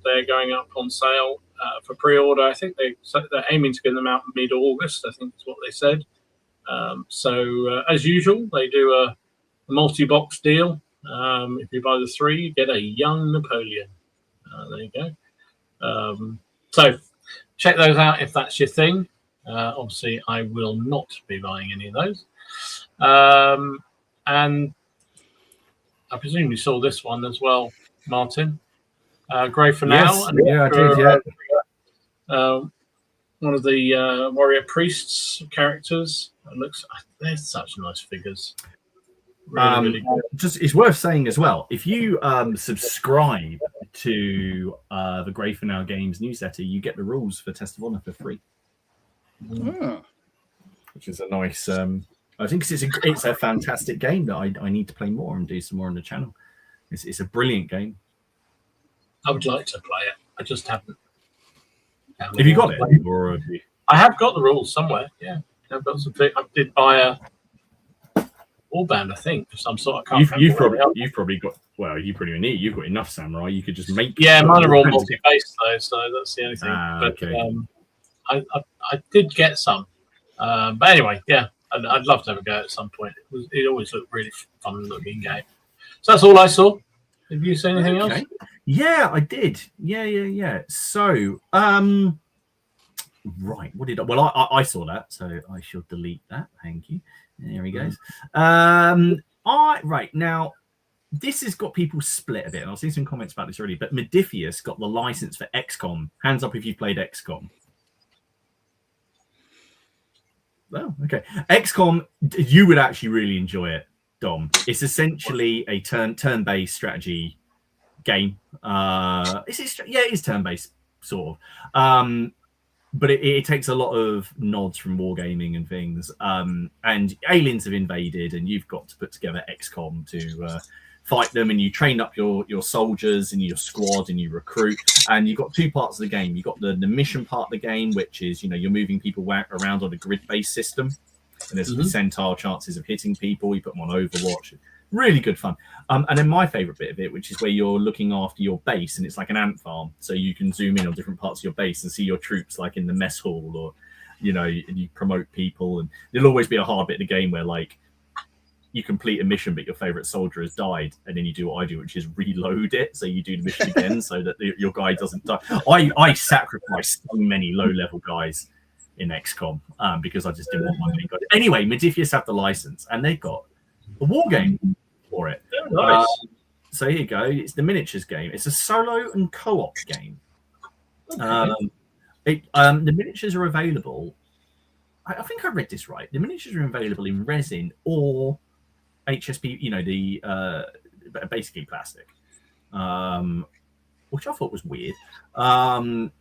They're going up on sale for pre-order. I think they're aiming to get them out mid-August, I think is what they said. So as usual, they do a multi-box deal. If you buy the 3, you get a young Napoleon. There you go. So check those out if that's your thing. Obviously, I will not be buying any of those. And I presume you saw this one as well, Martin. Grey for now. Yeah, I did. Yeah. One of the warrior priests characters. They're such nice figures. Really good. It's worth saying as well, if you subscribe to the Grey for Now Games newsletter, you get the rules for Test of Honor for free, which is a nice. I think it's a fantastic game that I need to play more and do some more on the channel. It's a brilliant game. I would like to play it. I just haven't. Have you got it? Or have you... I have got the rules somewhere. Yeah, I've got some. I did buy a warband, I think, of some sort. I can't you've probably got. Well, you pretty neat. You've got enough samurai. You could just make. Yeah, mine are all multi-based though, so that's the only thing. Okay. I did get some, but anyway, yeah, I'd love to have a go at some point. It always looked really fun-looking game. So that's all I saw. Have you seen anything else? Yeah, I did. Yeah. So, right, what did I? Well, I saw that, so I shall delete that. Thank you. There he goes. Right now, this has got people split a bit, and I've seen some comments about this already. But Modifius got the license for XCOM. Hands up if you've played XCOM. Oh, okay. XCOM, you would actually really enjoy it, Dom. It's essentially a turn-based strategy game. It's turn-based, sort of. But it takes a lot of nods from wargaming and things. And aliens have invaded, and you've got to put together XCOM to fight them, and you train up your soldiers and your squad, and you recruit. And you've got 2 parts of the game. You've got the mission part of the game, which is, you're moving people around on a grid-based system. And there's percentile chances of hitting people. You put them on Overwatch. Really good fun. And then my favorite bit of it, which is where you're looking after your base, and it's like an ant farm. So you can zoom in on different parts of your base and see your troops like in the mess hall, or, you promote people. And there'll always be a hard bit of the game where, like, you complete a mission, but your favorite soldier has died. And then you do what I do, which is reload it. So you do the mission again so that your guy doesn't die. I sacrificed so many low-level guys in XCOM because I just didn't want my main guy. Anyway, Modifius have the license, and they've got a war game for it. Nice. So here you go. It's the miniatures game. It's a solo and co-op game. Okay. The miniatures are available I think I read this right. The miniatures are available in resin or HSP, the basically plastic, which I thought was weird. But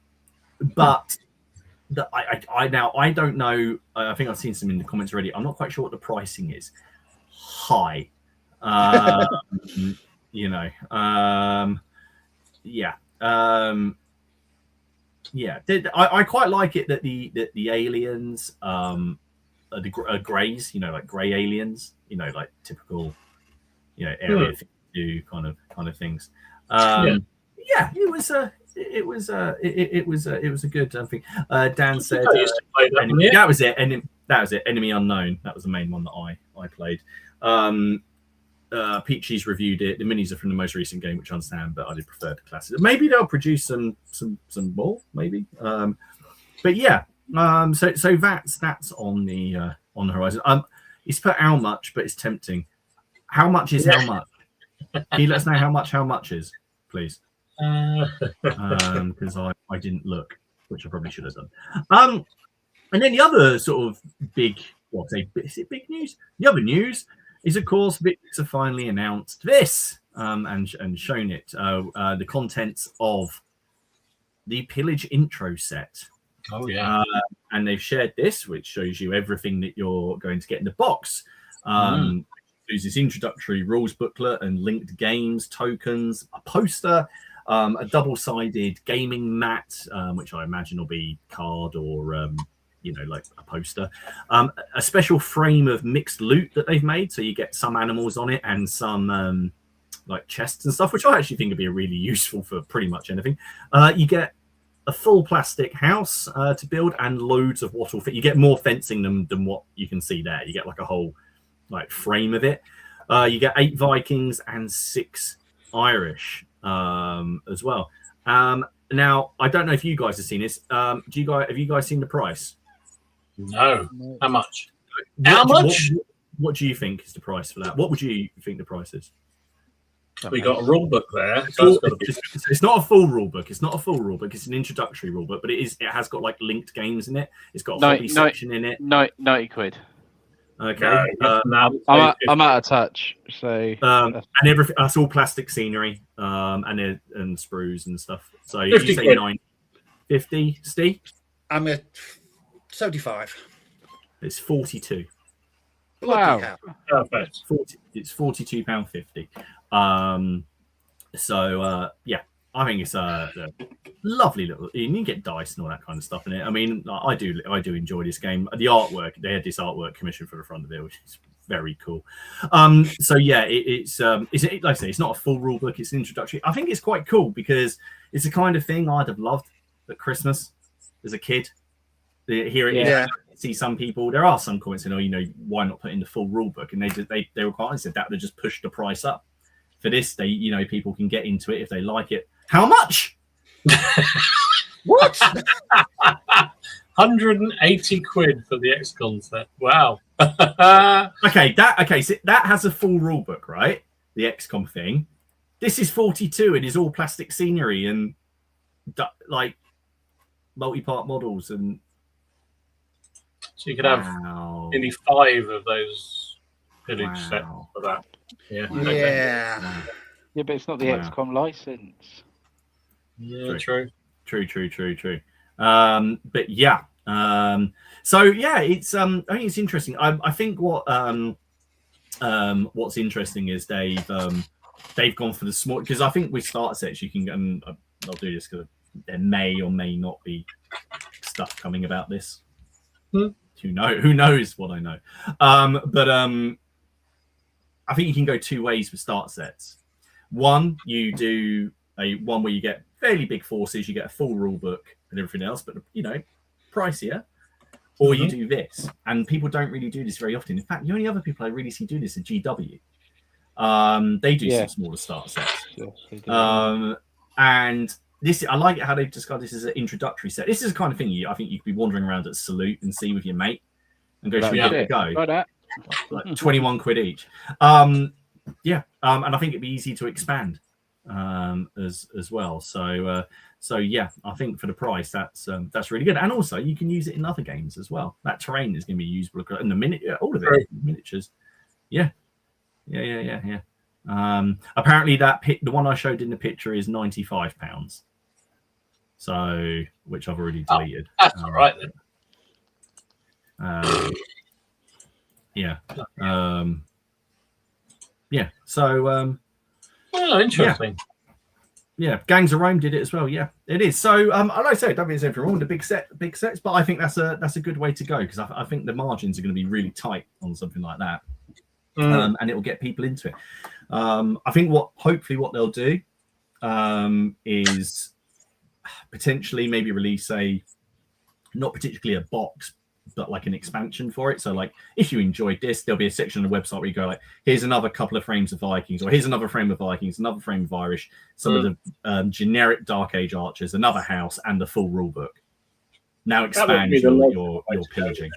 I don't know. I think I've seen some in the comments already. I'm not quite sure what the pricing is. High, yeah. Yeah, I quite like it that the aliens are greys, like grey aliens, like typical, Area 52 kind of things. Yeah, it was a good thing. Dan said that was it, and that was it. Enemy Unknown. That was the main one that I played. Peachy's reviewed it. The minis are from the most recent game, which I understand, but I did prefer the classics. Maybe they'll produce some more, maybe. But yeah, so that's on the horizon. It's put how much, but it's tempting. How much is how much? Can you let us know how much is, please? Because I didn't look, which I probably should have done. And then the other sort of big, is it big news? The other news is, of course, Victrix have finally announced this and shown it, the contents of the Pillage intro set. Oh, yeah. And they've shared this, which shows you everything that you're going to get in the box. There's this introductory rules booklet and linked games, tokens, a poster, a double-sided gaming mat, which I imagine will be card or like a poster, a special frame of mixed loot that they've made, so you get some animals on it and some like chests and stuff, which I actually think would be really useful for pretty much anything. You get a full plastic house to build and loads of wattle. You get more fencing than what you can see there. You get like a whole frame of it. You get 8 Vikings and 6 Irish as well. Now I don't know if you guys have seen this. Have you guys seen the price? No. How much? How much? What do you think is the price for that? What would you think the price is? We got a rule book there. So it's not a full rule book. It's not a full rule book. It's an introductory rule book, but it has got linked games in it. It's got a hobby section in it. 90 quid. Okay. I'm out of touch. So and everything. That's all plastic scenery, and sprues and stuff. So you say 950, Steve? I'm at 75. It's 42. Wow. Perfect. It's £42.50. Yeah, I think it's a lovely little. You can get dice and all that kind of stuff in it. I mean, I do enjoy this game. The artwork, they had this artwork commissioned for the front of it, which is very cool. So yeah, it's like I say, it's not a full rule book. It's an introductory. I think it's quite cool because it's the kind of thing I'd have loved at Christmas as a kid. Here it is. See some people. There are some comments saying, why not put in the full rule book? And they were quite honest. That would just push the price up. For this, people can get into it if they like it. How much? What? 180 quid for the XCOM set. Wow. Okay, so that has a full rule book, right? The XCOM thing. This is 42 and is all plastic scenery and multi-part models and. So you could have maybe 5 of those pillage sets for that. Yeah. Yeah. Yeah, but it's not the XCOM license. Yeah, true. But yeah. So yeah, it's I think it's interesting. I think what's interesting is they've gone for the small, because I think with starter sets you can I'll do this because there may or may not be stuff coming about this. Who knows what I know. But I think you can go 2 ways with start sets. One, you do one where you get fairly big forces, you get a full rule book and everything else, but pricier. Or you do this, and people don't really do this very often. In fact, the only other people I really see do this are GW. They do some smaller start sets. And this, I like it how they've described this as an introductory set. This is the kind of thing I think you could be wandering around at Salute and see with your mate and go, should we give it a go? Like 21 quid each. And I think it'd be easy to expand. as well. So yeah, I think for the price, that's really good. And also, you can use it in other games as well. That terrain is going to be usable in the all of it, miniatures. Yeah. Apparently, the one I showed in the picture is £95. So, which I've already deleted. That's all right then. Yeah. So. Oh, interesting. Yeah, Gangs of Rome did it as well. Yeah, it is. So, like I say, don't be as everyone the big sets, but I think that's a good way to go because I think the margins are going to be really tight on something like that, and it will get people into it. I think hopefully what they'll do is potentially maybe release not particularly a box, but like an expansion for it. So like if you enjoyed this, there'll be a section on the website where you go like, here's another couple of frames of Vikings, or here's another frame of Vikings, another frame of Irish, some of the generic Dark Age archers, another house, and the full rule book. Now expand your pillaging.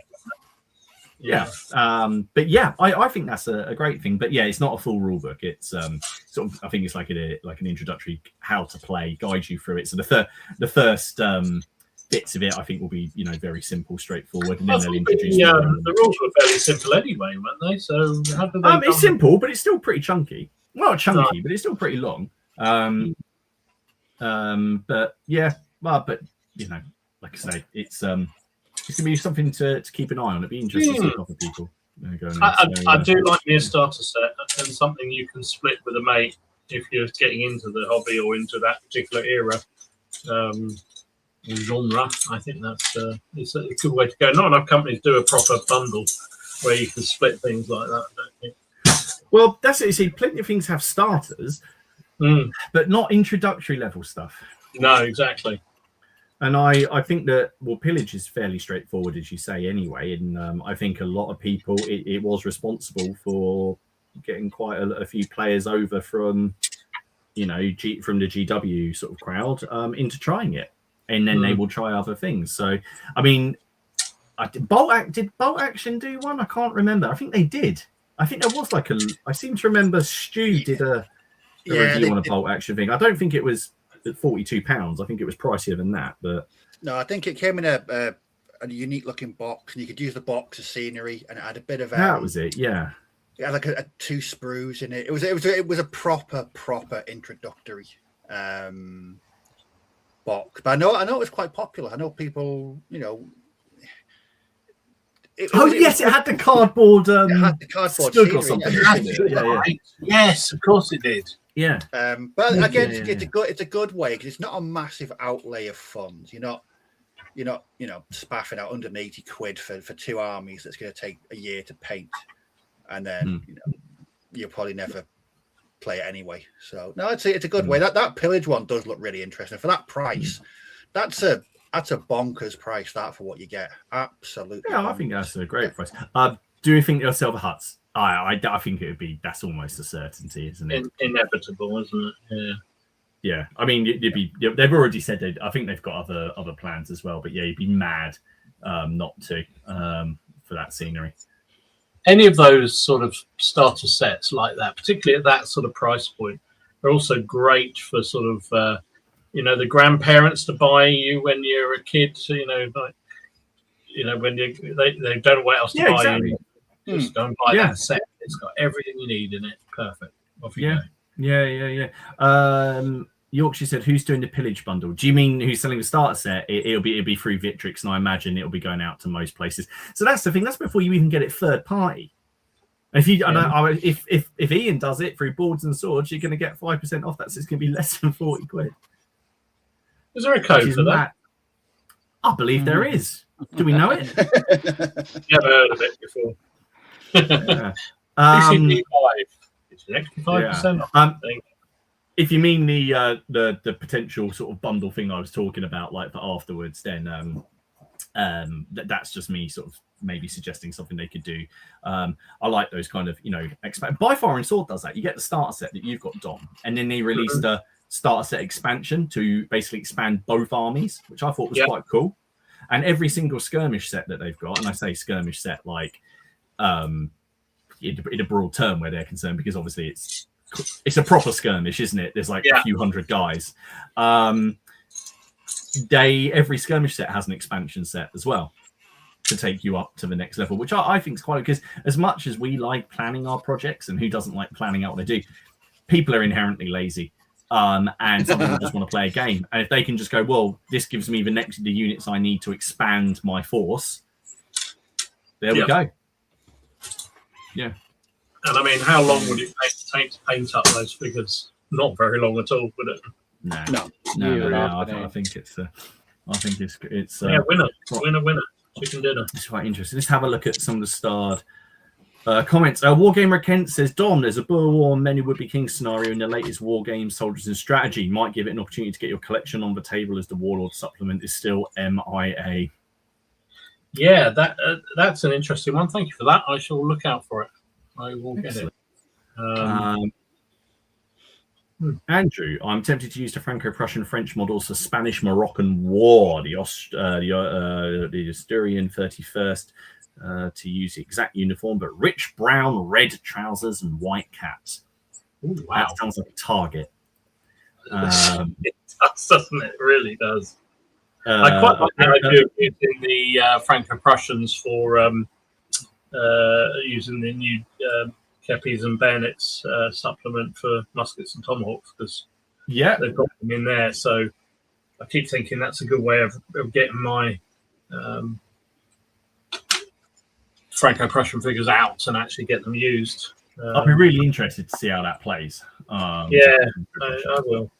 Yeah. But yeah, I think that's a great thing. But yeah, it's not a full rule book. It's sort of, I think it's like an introductory how to play, guide you through it. So the first bits of it, I think, will be very simple, straightforward, and then they'll introduce. The rules were fairly simple anyway, weren't they? So how did they? It's simple, but it's still pretty chunky. Well, not chunky, but it's still pretty long. But yeah, but like I say, it's gonna be something to keep an eye on. It'd be interesting to see other people. I do like me a starter set and something you can split with a mate if you're getting into the hobby or into that particular era. Genre. I think that's it's a good way to go. Not enough companies do a proper bundle where you can split things like that, I don't think. Well, that's it. You see, plenty of things have starters, but not introductory level stuff. No, exactly. And I think that pillage is fairly straightforward, as you say, anyway. And I think a lot of people it was responsible for getting quite a few players over from from the GW sort of crowd into trying it. And then they will try other things. So, I mean, did Bolt Action do one? I can't remember. I think they did. I think there was I seem to remember Stu did a review on a Bolt Action thing. I don't think it was at £42. I think it was pricier than that. But no, I think it came in a unique looking box, and you could use the box as scenery, and it had a bit of that was it. Yeah, it had like two sprues in it. It was a proper introductory. Box, but I know it was quite popular. I know people, it had the cardboard. It had the cardboard or something. Yeah. Yes, of course it did. Yeah. But again, it's a good way because it's not a massive outlay of funds. You're not spaffing out £180 for two armies that's going to take a year to paint, and then you'll probably never play it anyway. So no, it's a good way. That pillage one does look really interesting for that price. That's a bonkers price for what you get. Absolutely. Yeah, bonkers. I think that's a great price. Do you think they'll sell the huts? I think it would be. That's almost a certainty, isn't it? Inevitable, isn't it? Yeah. I mean, they've already said I think they've got other plans as well. But yeah, you'd be mad not to for that scenery. Any of those sort of starter sets like that, particularly at that sort of price point, are also great for sort of, the grandparents to buy you when you're a kid. So, when they don't know what else to buy exactly. you, just go and buy that set. It's got everything you need in it. Perfect. Off you go. Yeah. Yorkshire said, "Who's doing the pillage bundle?" Do you mean who's selling the starter set? It'll be through Victrix, and I imagine it'll be going out to most places. So that's the thing. That's before you even get it third party. If if Ian does it through Boards and Swords, you're going to get 5% off that. So it's going to be less than £40. Is there a code for that? I believe there is. Do we know it? Never heard of it before. It's an extra 5% off. I think. If you mean the potential sort of bundle thing I was talking about, like for afterwards, then that's just me sort of maybe suggesting something they could do. I like those kind of expand. By Fire and Sword does that. You get the starter set that you've got, Dom, and then they released a starter set expansion to basically expand both armies, which I thought was quite cool. And every single skirmish set that they've got, and I say skirmish set like in a broad term where they're concerned, because obviously it's it's a proper skirmish, isn't it? There's like a few hundred guys. Every skirmish set has an expansion set as well to take you up to the next level, which I think is quite, because as much as we like planning our projects, and who doesn't like planning out what they do, people are inherently lazy. And some people just want to play a game. And if they can just go, well, this gives me the units I need to expand my force, there we go. Yeah. And I mean, how long would it take to paint up those figures? Not very long at all, would it? No. I think it's winner. Chicken dinner. It's quite interesting. Let's have a look at some of the starred comments. Wargamer Kent says, Dom, there's a Boer War Many Would-Be Kings scenario in the latest war game, Soldiers and Strategy. Might give it an opportunity to get your collection on the table, as the Warlord supplement is still MIA. Yeah, that's an interesting one. Thank you for that. I shall look out for it. I will get it. Andrew, I'm tempted to use the Franco-Prussian French models for Spanish-Moroccan War, the Asturian 31st, to use the exact uniform, but rich brown, red trousers and white caps. Ooh, wow. That sounds like a target. It does, doesn't it? It really does. I quite like the idea of using the Franco-Prussians for using the new Kepis and Bayonets supplement for muskets and tomahawks, because they've got them in there. So I keep thinking that's a good way of getting my Franco-Prussian figures out and actually get them used. I'd be really interested to see how that plays. I will.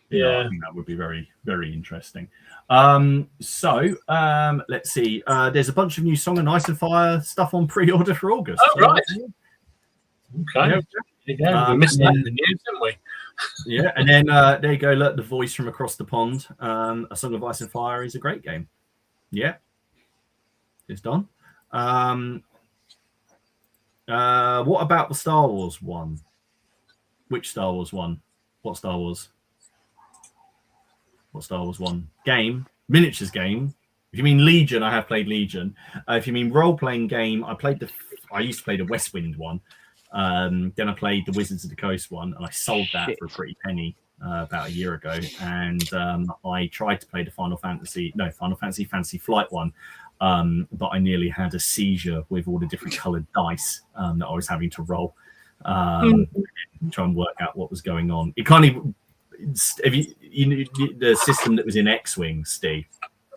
Yeah, I think that would be very, very interesting. Let's see. There's a bunch of new Song and Ice and Fire stuff on pre-order for August. Oh, right. Okay. Yeah. We missed that in the news, didn't we? Yeah, and then there you go. Look, the voice from across the pond. A Song of Ice and Fire is a great game. Yeah, it's done. What about the Star Wars one? Which Star Wars one? What Star Wars? What Star Wars one? Game, miniatures game. If you mean Legion, I have played Legion. If you mean role-playing game, I used to play the Westwind one. Then I played the Wizards of the Coast one, and I sold that for a pretty penny about a year ago. And I tried to play the Final Fantasy Flight one, but I nearly had a seizure with all the different coloured dice that I was having to roll, try and work out what was going on. It kind of, the system that was in X-Wing, Steve.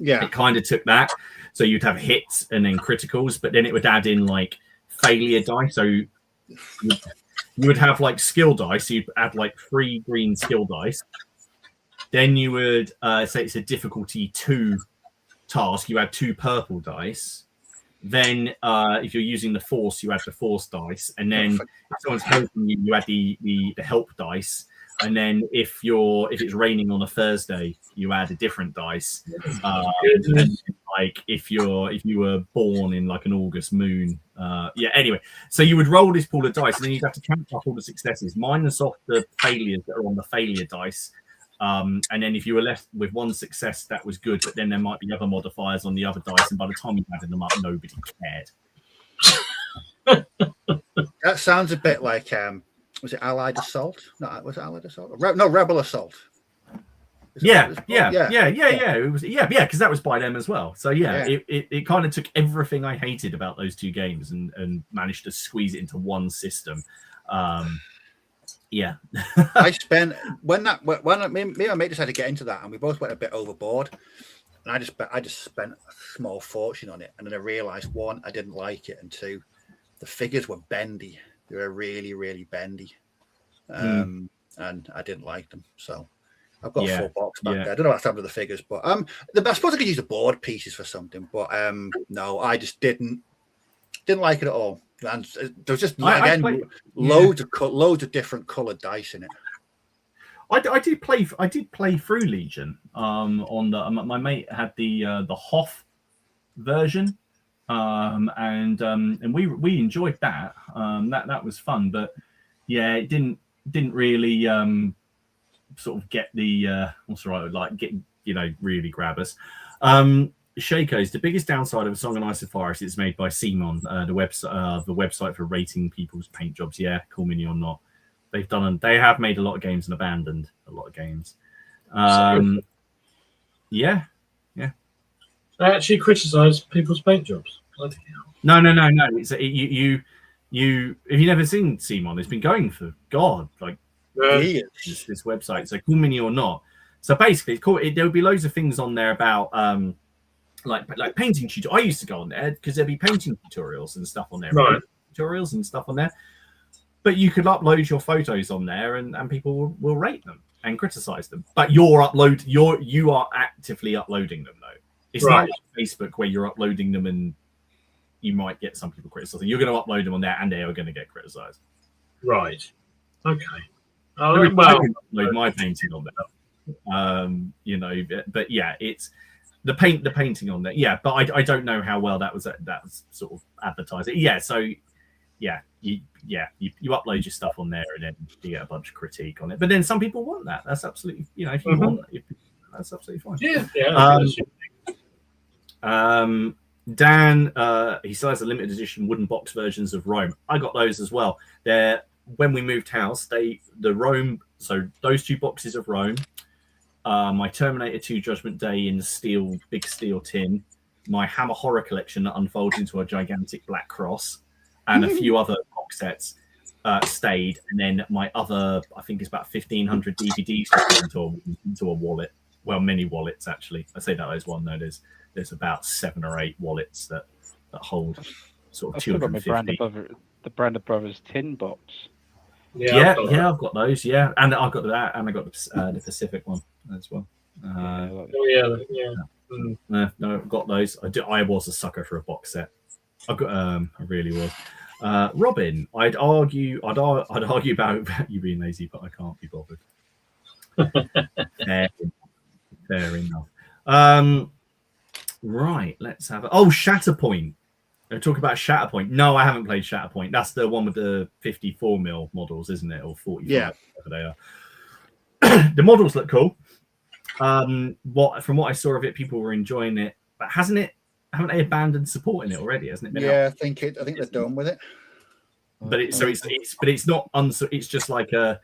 Yeah, it kind of took that. So you'd have hits and then criticals, but then it would add in like failure dice. So you would have like skill dice. So you'd add like 3 green skill dice. Then you would say it's a difficulty 2 task. You add 2 purple dice. Then if you're using the force, you add the force dice. And then if someone's helping you, you add the help dice. And then if it's raining on a Thursday, you add a different dice. And like if you were born in like an August moon, anyway. So you would roll this pool of dice, and then you'd have to count up all the successes, minus off the failures that are on the failure dice. And then if you were left with 1 success, that was good. But then there might be other modifiers on the other dice, and by the time you added them up, nobody cared. That sounds a bit like was it Allied Assault? No, was it Allied Assault? No, Rebel Assault. Yeah. It was, because that was by them as well. So it kind of took everything I hated about those 2 games and managed to squeeze it into one system. I spent when me and my mate decided to get into that, and we both went a bit overboard. And I just spent a small fortune on it, and then I realized, 1, I didn't like it, and 2, the figures were bendy. They were really, really bendy, and I didn't like them. So I've got a full box back there. I don't know what's happened to the figures, but I suppose I could use the board pieces for something. But no, I just didn't like it at all. And there was just loads of different coloured dice in it. I did play through Legion. On my mate had the Hoth version. And we enjoyed that. That was fun, but it didn't really sort of get the really grab us. Shaco's, the biggest downside of A Song and Ice and Fire is it's made by Simon, the website for rating people's paint jobs. Yeah, call me or not. They have made a lot of games and abandoned a lot of games. Yeah. They actually criticise people's paint jobs. Bloody hell. No. It's you. Have you never seen Simon? It's been going for this website. So Cool Mini or Not. So basically, it's cool. There would be loads of things on there about like painting tutorials. I used to go on there because there'd be painting tutorials and stuff on there. Right. Tutorials and stuff on there. But you could upload your photos on there, and people will rate them and criticize them. But you are actively uploading them though. It's not like Facebook where you're uploading them and you might get some people criticizing. You're going to upload them on there, and they are going to get criticized. Right. Okay. Well, upload my painting on there. But yeah, it's the painting on there. Yeah, but I don't know how well that was sort of advertised. Yeah, so yeah, you upload your stuff on there, and then you get a bunch of critique on it. But then some people want that. That's absolutely, if you want it, that's absolutely fine. Yeah. Dan, he still has a limited edition wooden box versions of Rome. I got those as well. When we moved house, the Rome. So those 2 boxes of Rome, my Terminator 2 Judgment Day in big steel tin, my Hammer Horror collection that unfolds into a gigantic black cross, and a few other box sets stayed. And then my other, I think it's about 1,500 DVDs into a wallet. Well, many wallets actually. I say that there's one. No, there's about 7 or 8 wallets that hold sort of 250. The Brandon Brothers tin box. Yeah, I've got those. Yeah, and I've got that, and I got the Pacific one as well. No, I've got those. I was a sucker for a box set. I really was. Robin, I'd argue about you being lazy, but I can't be bothered. Fair enough. Right, let's have it. Oh, Shatterpoint. Talk about Shatterpoint. No, I haven't played Shatterpoint. That's the one with the 54mm models, isn't it? Or 45, whatever they are. The models look cool. From what I saw of it, people were enjoying it. But haven't they abandoned supporting it already? Hasn't it been out? I think they're done with it. But it's not. It's just like a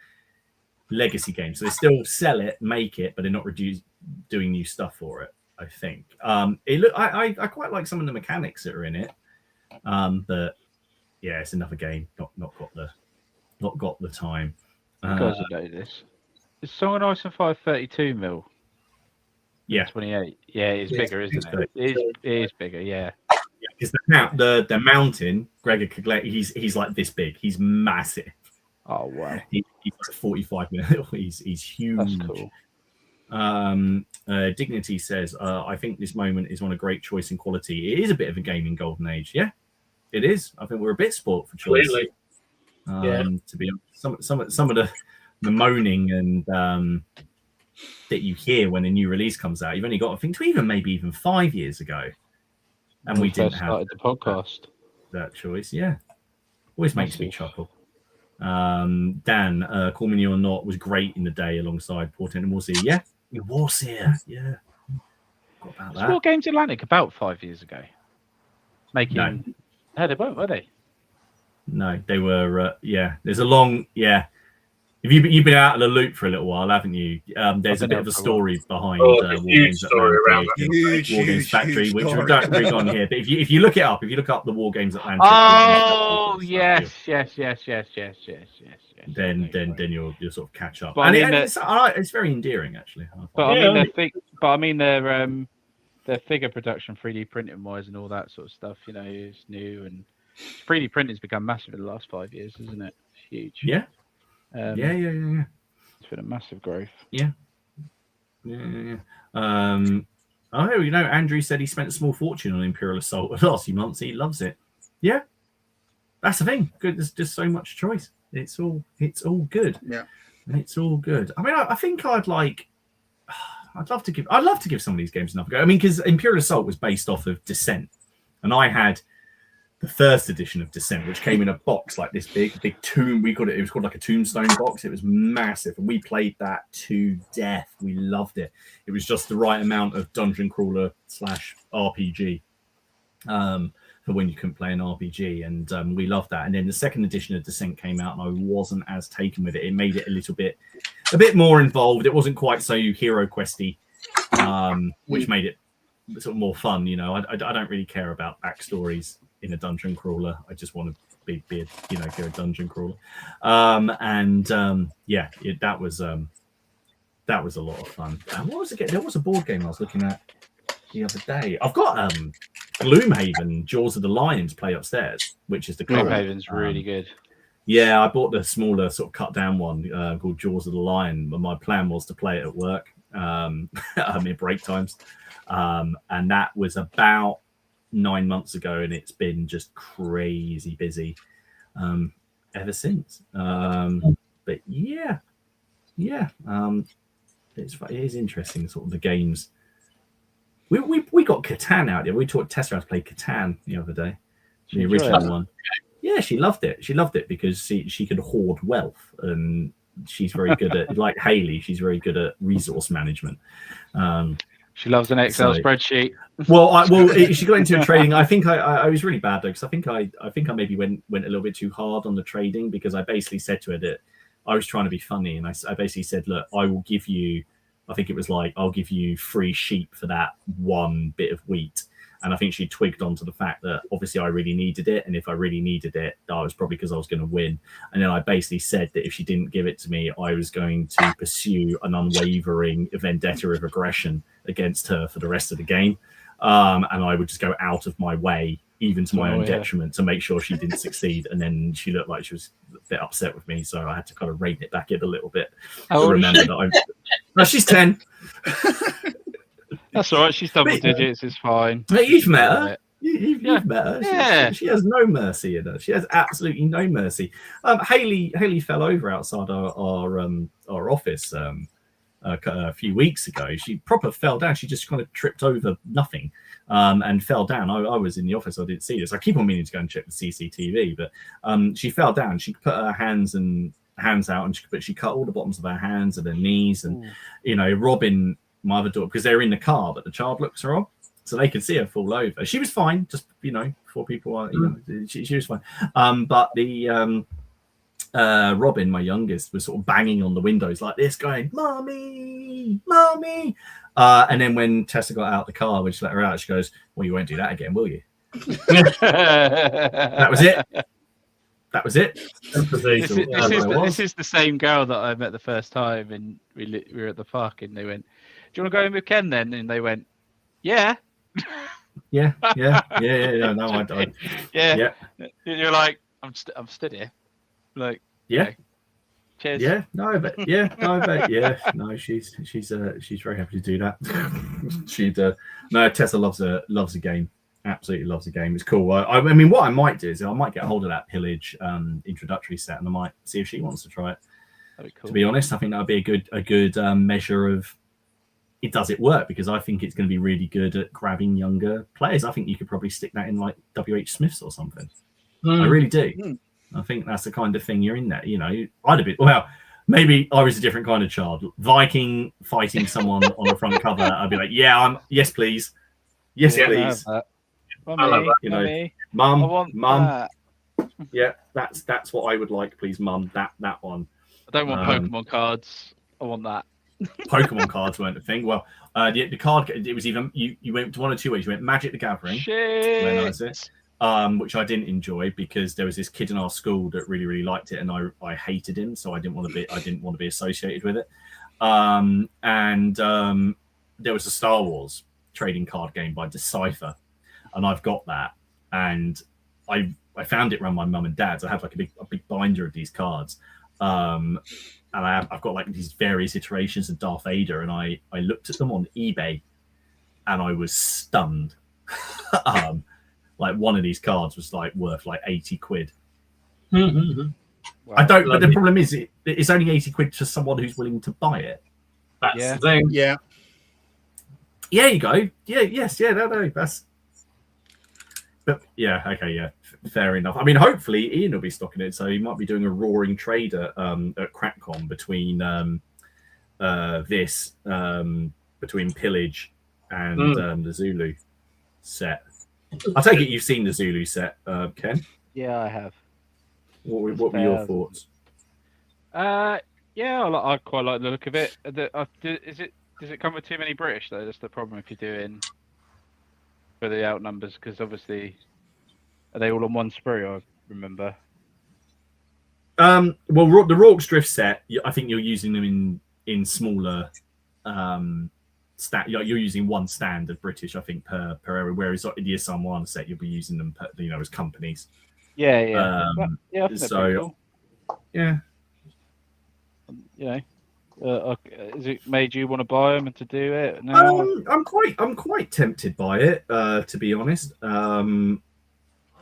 legacy game. So they still sell it, make it, but they're not doing new stuff for it. I think. I quite like some of the mechanics that are in it. But yeah, it's another game. Not got the time. You guys will know this. Is Song and Ice and Fire 32mm? Yeah, 28. Yeah, it's bigger, isn't it? It is bigger. Yeah. Because the mountain, Gregor Kaglet, he's like this big. He's massive. Oh wow. He's like 45mm. He's huge. That's cool. Dignity says, I think this moment is one of great choice and quality. It is a bit of a gaming golden age. Yeah, it is. I think we're a bit sport for choice. Completely. To be honest, some of the moaning and that you hear when a new release comes out, you've only got, I think, maybe even 5 years ago, and we didn't have the podcast. That choice. Yeah, always makes me chuckle. Dan, Call Me or Not was great in the day alongside Portent and Warseer. Yeah, Warseer. Yeah, got about that. What Games Atlantic about 5 years ago? Making No, they weren't, were they? No, they were. There's a long. Yeah, you've been out of the loop for a little while, haven't you? There's a bit of a story behind War Games Factory, which we don't bring on here. But if you look it up, if you look up the War Games Atlantic, yes. Then you'll sort of catch up. But and it's very endearing, actually. Their figure production, 3D printing wise, and all that sort of stuff, is new, and 3D printing's become massive in the last 5 years, isn't it? Huge. Yeah. It's been a massive growth. Yeah. Andrew said he spent a small fortune on Imperial Assault the last few months. He loves it. Yeah, that's the thing. Good. There's just so much choice. It's all good. Yeah, it's all good. I mean, I think I'd love to give some of these games another go. I mean, because Imperial Assault was based off of Descent, and I had the first edition of Descent, which came in a box like this big tomb. It was called like a tombstone box. It was massive, and we played that to death. We loved it. It was just the right amount of dungeon crawler / RPG for when you couldn't play an RPG, and we loved that. And then the second edition of Descent came out, and I wasn't as taken with it. It made it a bit more involved. It wasn't quite so hero questy, which made it sort of more fun. You know, I don't really care about backstories in a dungeon crawler. I just want to be a dungeon crawler. That was a lot of fun. What was it again? There was a board game I was looking at the other day. I've got Gloomhaven, Jaws of the Lion to play upstairs, which is the Gloomhaven's really good. Yeah, I bought the smaller sort of cut down one called Jaws of the Lion, but my plan was to play it at work in break times. And that was about 9 months ago, and it's been just crazy busy ever since. But yeah. It is interesting, sort of the games. We got Catan out there. We taught Tessa how to play Catan the other day, the original one. Yeah, she loved it. She loved it because she could hoard wealth, and she's very good at, like Haley, she's very good at resource management. She loves an Excel spreadsheet. She got into trading. I think I was really bad though, because I think I maybe went a little bit too hard on the trading, because I basically said to her that I was trying to be funny, and I basically said, look, I will give you, I think it was like, I'll give you 3 sheep for that 1 bit of wheat. And I think she twigged onto the fact that obviously I really needed it. And if I really needed it, that was probably because I was going to win. And then I basically said that if she didn't give it to me, I was going to pursue an unwavering vendetta of aggression against her for the rest of the game. And I would just go out of my way, even to my own detriment, to make sure she didn't succeed. And then she looked like she was a bit upset with me, so I had to kind of rein it back in a little bit. No, she's 10. That's all right. She's double digits. It's fine. You've met her. You've met her. Yeah. She has no mercy in her. She has absolutely no mercy. Haley fell over outside our office a few weeks ago. She proper fell down. She just kind of tripped over nothing and fell down. I was in the office. I didn't see this. I keep on meaning to go and check the CCTV, but she fell down. She put her hands out, and she cut all the bottoms of her hands and her knees. And Robin, my other daughter, because they're in the car, but the child looks her up, so they could see her fall over. She was fine, just before people she was fine. But the Robin, my youngest, was sort of banging on the windows like this, going, "Mommy, mommy!" And then when Tessa got out of the car, we just let her out. She goes, "Well, you won't do that again, will you?" That was it. That was it. This is the same girl that I met the first time, and we were at the park, and they went, "Do you want to go in with Ken then?" And they went, "Yeah." Yeah. No, I yeah. You're like, I'm stood here. Like, yeah. Okay. Cheers. Yeah, no, I bet. No, she's very happy to do that. No, Tessa loves a game. Absolutely loves a game. It's cool. I mean, what I might do is I might get hold of that Pillage introductory set, and I might see if she wants to try it. That'd be cool. To be honest, I think that would be a good measure of does it work, because I think it's going to be really good at grabbing younger players. I think you could probably stick that in like WH Smiths or something. I really do. I think that's the kind of thing you're in there. Maybe I was a different kind of child. Viking fighting someone on the front cover, I'd be like, yes, please. Yes, please. Mummy, Mum. Yeah, that's what I would like, please, Mum. That one. I don't want Pokemon cards. I want that. Pokemon cards weren't a thing. Well, the card, it was even you went to one or two ways. You went Magic the Gathering, which I didn't enjoy, because there was this kid in our school that really, really liked it, and I hated him, so I didn't want to be associated with it. And there was a Star Wars trading card game by Decipher, and I've got that, and I found it around my mum and dad's. I had like a big binder of these cards. And I've got like these various iterations of Darth Vader, and I looked at them on eBay, and I was stunned. Like one of these cards was like worth like 80 quid. Mm-hmm. Wow. But the problem is it's only 80 quid to someone who's willing to buy it. That's the thing. Yeah. Yeah, you go. Yeah, yes, yeah, no, that's. But yeah, okay, yeah, fair enough. I mean, hopefully Ian will be stocking it, so he might be doing a roaring trade at CrackCon between between Pillage and the Zulu set. I take it you've seen the Zulu set, Ken. Yeah, I have. What were your thoughts? Yeah, I quite like the look of it. Does it come with too many British though? That's the problem if you're doing for the outnumbers, because obviously are they all on one sprue? I remember. Well, the Rorke's Drift set, I think you're using them in smaller you're using one standard British, I think, per area. Whereas in the Assam One set, you'll be using them, as companies. Yeah. Yeah, I think they're pretty cool. Yeah. You know, has it made you want to buy them and to do it now? I'm quite tempted by it, to be honest. I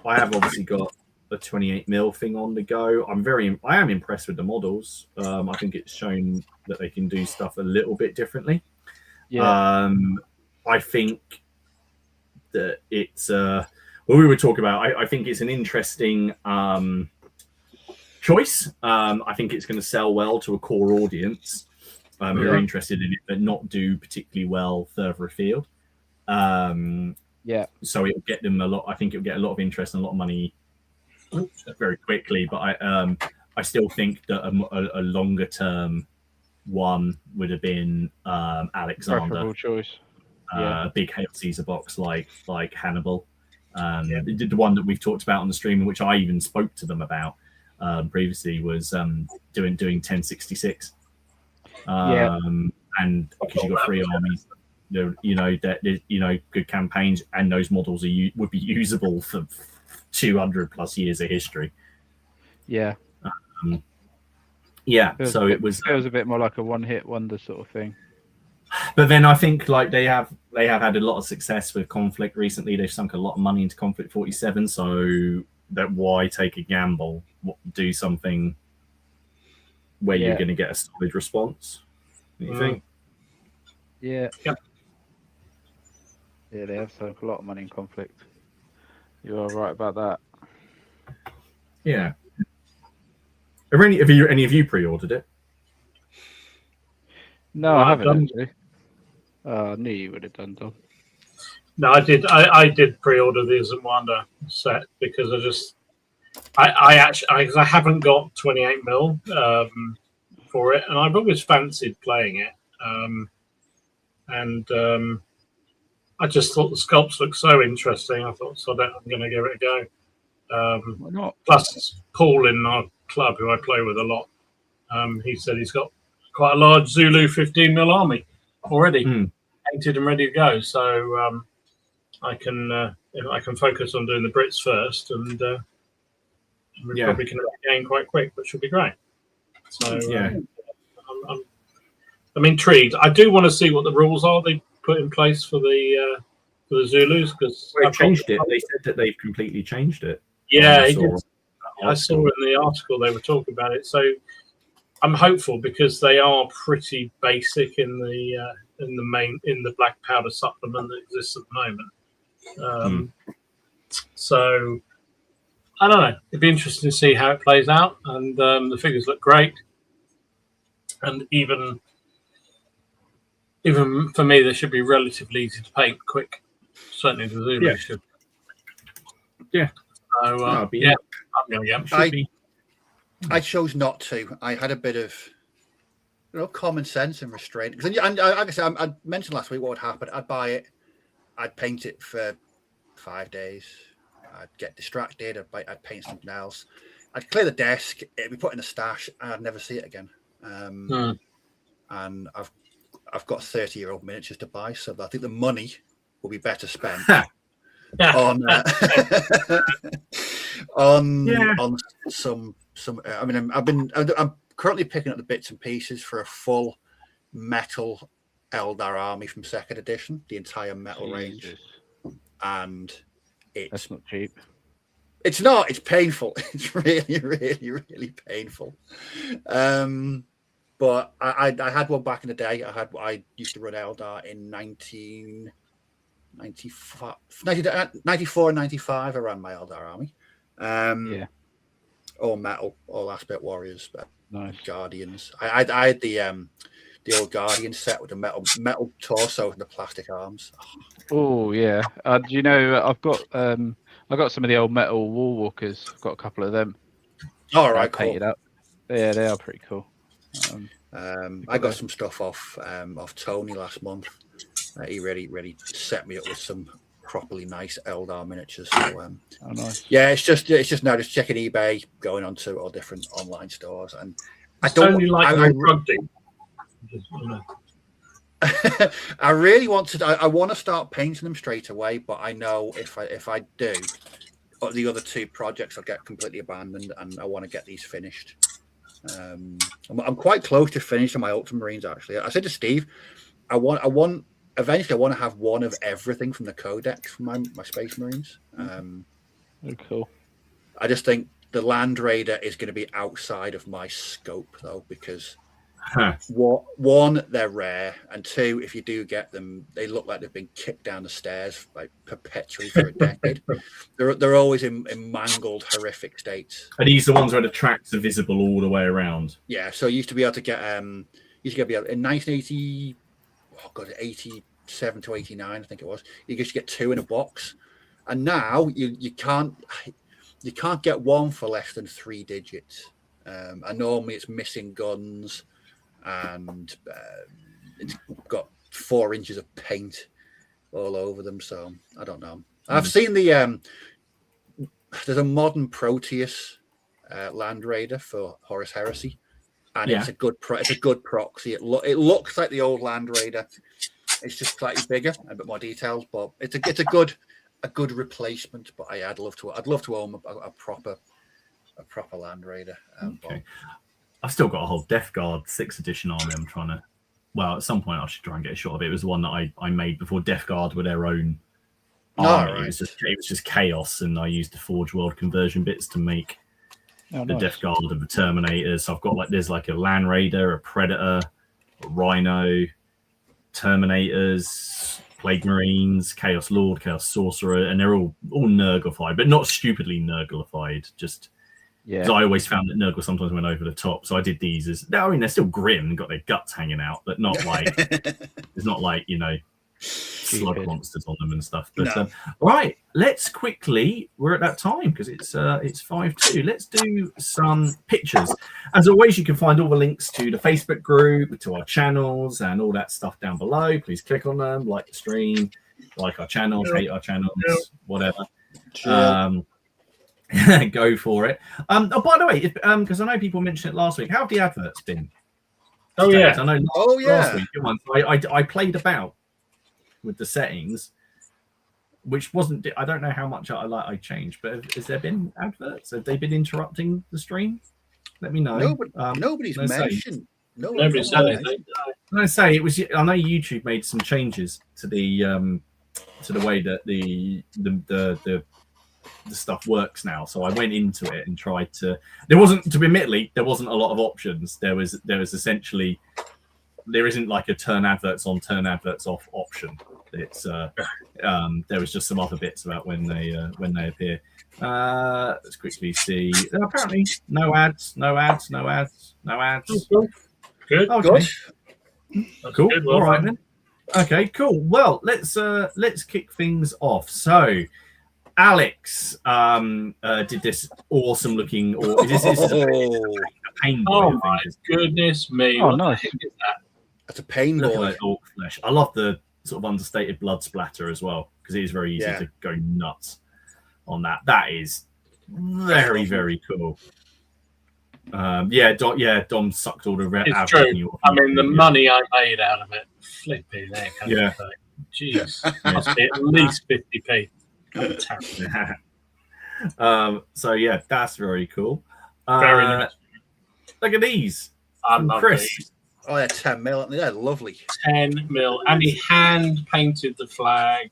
have obviously got a 28mm thing on the go. I am impressed with the models. I think it's shown that they can do stuff a little bit differently. Yeah. I think that it's what we were talking about. I think it's an interesting choice. I think it's going to sell well to a core audience who are interested in it, but not do particularly well further afield. So it'll get them a lot. I think it'll get a lot of interest and a lot of money very quickly. But I still think that a longer term one would have been Alexander. Preferable choice. A big Hail Caesar box like Hannibal. The one that we've talked about on the stream, which I even spoke to them about previously, was doing 1066. And because you've got 3 armies, good campaigns, and those models would be usable for 200 plus years of history. Yeah. So it was a bit more like a one-hit wonder sort of thing. But then I think like they have had a lot of success with Conflict recently. They've sunk a lot of money into Conflict 47, so that why take a gamble? Do something where you're going to get a solid response. What do you think? Yeah, they have sunk a lot of money in Conflict. You are right about that. Yeah. Have any of you pre-ordered it? No, I haven't actually. I knew you would have done, Don. No, I did. I did pre-order the Zamwanda set because I haven't got 28mm for it, and I've always fancied playing it. I just thought the sculpts looked so interesting. I thought, I'm going to give it a go. Why not? Plus, Paul in our club, who I play with a lot, he said he's got quite a large Zulu 15mm army already painted and ready to go. So I can focus on doing the Brits first, and we probably can gain quite quick, which will be great. So I'm intrigued. I do want to see what the rules are they put in place for the Zulus, because they changed it. They said that they've completely changed it. Yeah, I saw in the article they were talking about it. So I'm hopeful, because they are pretty basic in the black powder supplement that exists at the moment. So I don't know. It'd be interesting to see how it plays out, and the figures look great. And even for me, they should be relatively easy to paint quick. Certainly the Zulu should. Yeah. So I'm going to get them. I chose not to. I had a bit of common sense and restraint. Because like I said, I mentioned last week what would happen. I'd buy it, I'd paint it for 5 days, I'd get distracted, I'd paint something else, I'd clear the desk, it'd be put in a stash, and I'd never see it again. And I've got 30-year-old miniatures to buy, so I think the money will be better spent on some. I mean, I'm currently picking up the bits and pieces for a full metal Eldar army from 2nd edition, the entire metal range, and that's not cheap. It's not. It's painful. It's really, really, really painful. But I had one back in the day. I used to run Eldar in 94 and 95. I ran my Eldar army. All metal, all aspect warriors, nice. Guardians. I had the the old Guardian set with the metal torso and the plastic arms. Oh yeah. Do you know I've got some of the old metal wall walkers. I've got a couple of them. All right, cool. Painted up. Yeah, they are pretty cool. I got some stuff off Tony last month. He really set me up with some properly nice Eldar miniatures. So, oh, nice. Yeah, it's just now just checking eBay, going on to all different online stores, and I Tony like rugby. I really want to. I want to start painting them straight away, but I know if I do, the other two projects will get completely abandoned, and I want to get these finished. I'm quite close to finishing my Ultramarines. Actually, I said to Steve, eventually I want to have one of everything from the Codex for my Space Marines. Oh, cool. I just think the Land Raider is going to be outside of my scope, though, because one, they're rare, and two, if you do get them, they look like they've been kicked down the stairs like perpetually for a decade. They're always in mangled, horrific states. Are these the ones where the tracks are visible all the way around? Yeah, so you used to be able to get in 1980. Oh god, 87 to 89, I think it was. You used to get two in a box, and now you can't get one for less than 3 digits. And normally it's missing guns, and it's got 4 inches of paint all over them. So I don't know. I've seen there's a modern Proteus Land Raider for Horus Heresy, and it's a good proxy. It looks like the old Land Raider. It's just slightly bigger, a bit more details, but it's a good replacement. But I'd love to own a proper Land Raider. Okay. I've still got a whole Death Guard 6th edition army. I'm trying to. Well, at some point I should try and get a shot of it. It was the one that I made before Death Guard were their own army. Right. It was just chaos, and I used the Forge World conversion bits to make the Death Guard of the Terminators. So I've got there's a Land Raider, a Predator, a Rhino, Terminators, Plague Marines, Chaos Lord, Chaos Sorcerer, and they're all Nurglified, but not stupidly Nurglified. Just because I always found that Nurgle sometimes went over the top. So I did these as they're still grim and got their guts hanging out, but not like it's not like slug monsters on them and stuff. But no. Right, let's quickly. We're at that time because it's 5:02. Let's do some pictures. As always, you can find all the links to the Facebook group, to our channels, and all that stuff down below. Please click on them, like the stream, like our channels, hate our channels, whatever. Go for it. Oh, by the way, because I know people mentioned it last week, how have the adverts been? Oh yeah, I know. Last week, I played about with the settings, which wasn't. I don't know how much I changed, but has there been adverts? Have they been interrupting the stream? Let me know. Nobody's mentioned. Nobody's said anything. I say it was. I know YouTube made some changes to the way that the stuff works now. So I went into it and tried to. There wasn't a lot of options. There was essentially. There isn't like a turn adverts on, turn adverts off option. It's there was just some other bits about when they appear. Let's quickly see. Apparently, no ads. Good. Okay. That's Cool. good. Well All right done. then. Okay. Cool. Well, let's kick things off. So, Alex did this awesome looking. This is a pain boy. Oh my goodness me! Oh, what nice. the heck is that? That's a pain Look at boy. that orc flesh. I love the sort of understated blood splatter as well because it is very easy to go nuts on that. That is very, very cool. Dom sucked all the red. It's true. I mean, the money I made out of it, flipping heck. Yeah. Jeez, must be at least 50p. So yeah, that's very cool. Very nice. Look at these. I'm not Chris. these. Oh, they're 10 mil. They're lovely. 10 mil, and he hand painted the flag.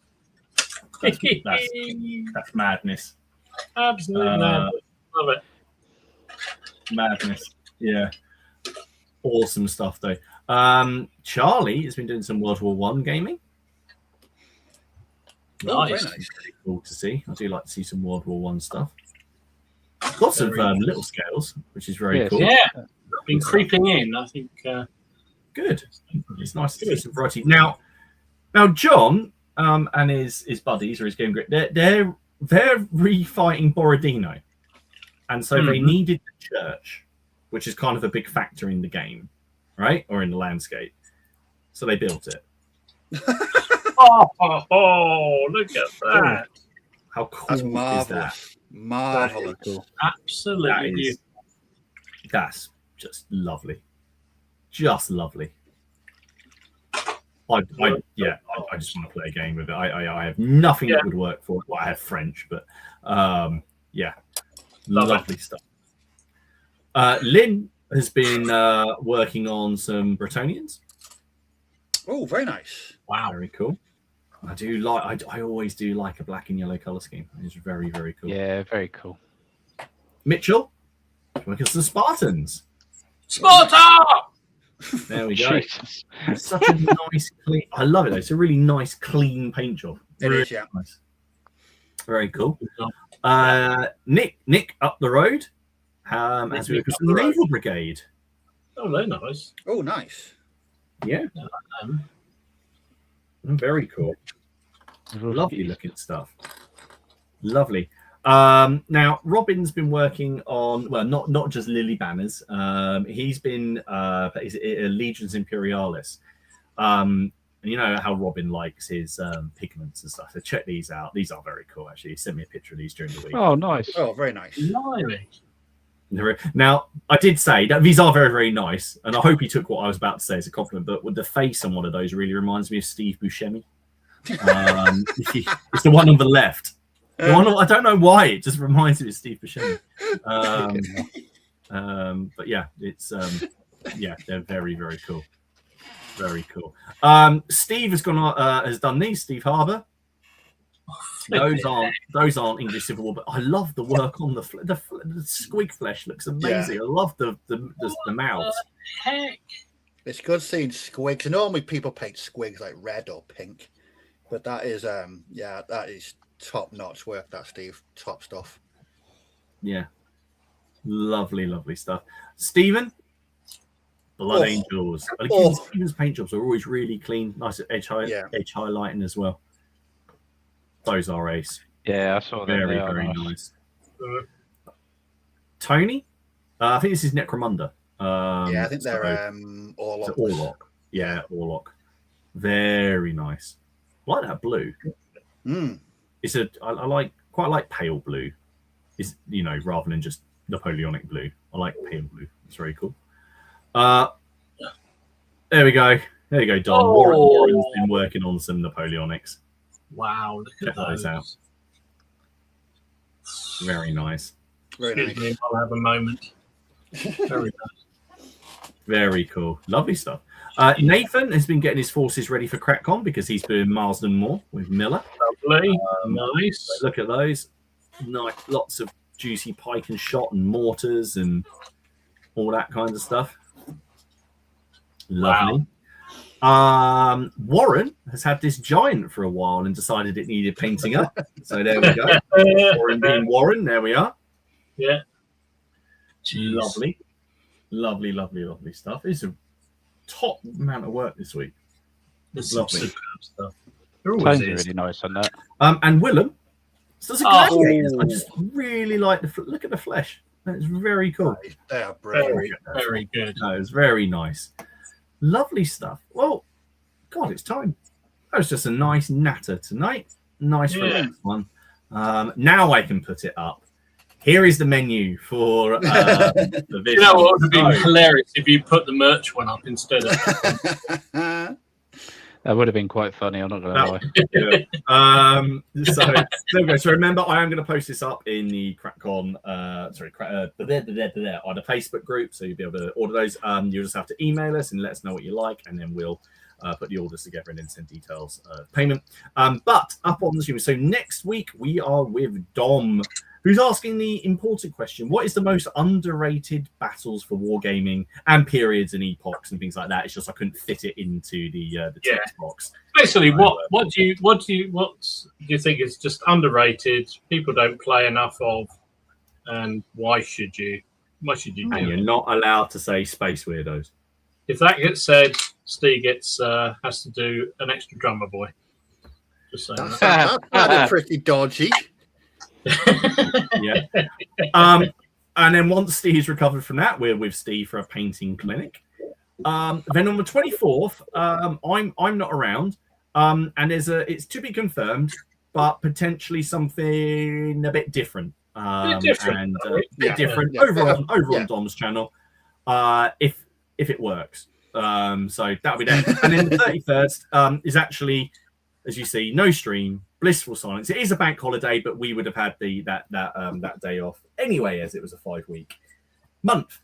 That's madness. Absolutely mad. Love it. Madness. Yeah. Awesome stuff though. Charlie has been doing some World War One gaming. Nice. Very nice. Pretty cool to see. I do like to see some World War One stuff. Lots of little scales, which is very cool. Yeah, been creeping in. I think Good. It's nice to see some variety. Now John and his buddies or his game group, they're refighting Borodino, and so they needed the church, which is kind of a big factor in the game, right, or in the landscape. So they built it. Oh, look at that! How cool That's is marvelous. that? Marvelous. Cool. Absolutely. That's just lovely. Just lovely. I just want to play a game with it. I have nothing that would work for it. Well, I have French, but lovely stuff. Lynn has been working on some Bretonians. Oh, very nice. Wow. Very cool. I always do like a black and yellow color scheme. It's very, very cool. Yeah, very cool. Mitchell, working some Spartans. Sparta! There we go. Jesus. Such a nice, clean. I love it though. It's a really nice, clean paint job. It is, yeah. Nice. Very cool. Nick up the road. As we look at the Naval Brigade. Oh, they're nice. Oh, nice. Yeah. Very cool. Lovely looking stuff. Lovely. Now Robin's been working on not just Lily banners. He's been Legions Imperialis. And you know how Robin likes his pigments and stuff. So check these out. These are very cool. Actually, he sent me a picture of these during the week. Oh, nice. Oh, very nice. Blimey. Now, I did say that these are very, very nice, and I hope he took what I was about to say as a compliment. But with the face on one of those, really reminds me of Steve Buscemi. It's the one on the left. I don't know why it just reminds me of Steve Buscemi. But yeah, it's they're very, very cool. Very cool. Steve has done these. Steve Harbour. Those aren't English Civil War, but I love the work on the squig flesh. Looks amazing. I love the mouths. Heck. It's good seeing squigs. Normally people paint squigs like red or pink, but that is that is top notch work. That Steve, top stuff. Yeah, lovely stuff. Stephen, Blood Angels. Again, Stephen's paint jobs are always really clean, nice edge highlighting as well. Those are ace. Yeah, I saw that. Very, very nice. Tony, I think this is Necromunda. I think they're Orlocks. Orlock. Yeah, Orlock. Very nice. I like that blue. It's I quite like pale blue. Is rather than just Napoleonic blue. I like pale blue. It's very cool. There we go. There you go, Don. Warren's been working on some Napoleonics. Wow, look at those. Out. Very nice. Very nice. I'll have a moment. Very nice. Very cool. Lovely stuff. Nathan has been getting his forces ready for CrackCon because he's doing Marsden Moor with Miller. Lovely. Nice. So look at those. Nice. Lots of juicy pike and shot and mortars and all that kind of stuff. Lovely. Wow. Warren has had this giant for a while and decided it needed painting up. So there we go. Warren being Warren. There we are. Yeah. Jeez. Lovely stuff. It's a top amount of work this week. This lovely superb stuff. They're always really nice on that. And Willem. So gladiators. I just really like look at the flesh. It's very cool. They are brilliant. Very good. No, it's very nice. Lovely stuff. Well, God, it's time. That was just a nice natter tonight. Nice relaxed one. Now I can put it up. Here is the menu for the video. You know what would be hilarious if you put the merch one up instead of. That would have been quite funny. I'm not going to lie. So there we go. So remember, I am going to post this up in the CrackCon, on the Facebook group, so you'll be able to order those. You'll just have to email us and let us know what you like, and then we'll put the orders together and then send details of payment. But up on the stream. So next week we are with Dom, who's asking the important question: what is the most underrated battles for wargaming and periods and epochs and things like that? It's just I couldn't fit it into the text box. Basically, what do you think is just underrated? People don't play enough of, and why should you? Why should you? And you're not allowed to say Space Weirdos. if that gets said, Steve has to do an extra drummer boy. Just saying That sounded pretty dodgy. Yeah. And then once Steve's recovered from that, we're with Steve for a painting clinic. Then on the 24th, I'm not around. And it's to be confirmed, but potentially something a bit different. different, different over on Dom's channel. If it works. So that'll be there. And then the 31st is actually, as you see, no stream, blissful silence. It is a bank holiday, but we would have had that day off anyway, as it was a 5-week month.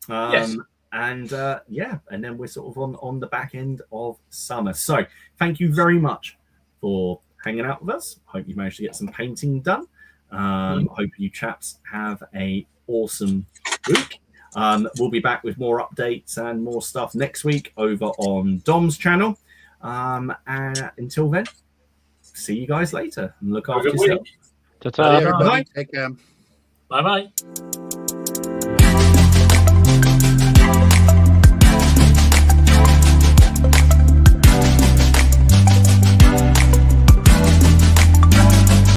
Yes. And and then we're sort of on the back end of summer. So thank you very much for hanging out with us. Hope you managed to get some painting done. Hope you chaps have a awesome week. We'll be back with more updates and more stuff next week over on Dom's channel. And until then, see you guys later and look after yourself. Ta-ta. Everybody, take care. Bye bye.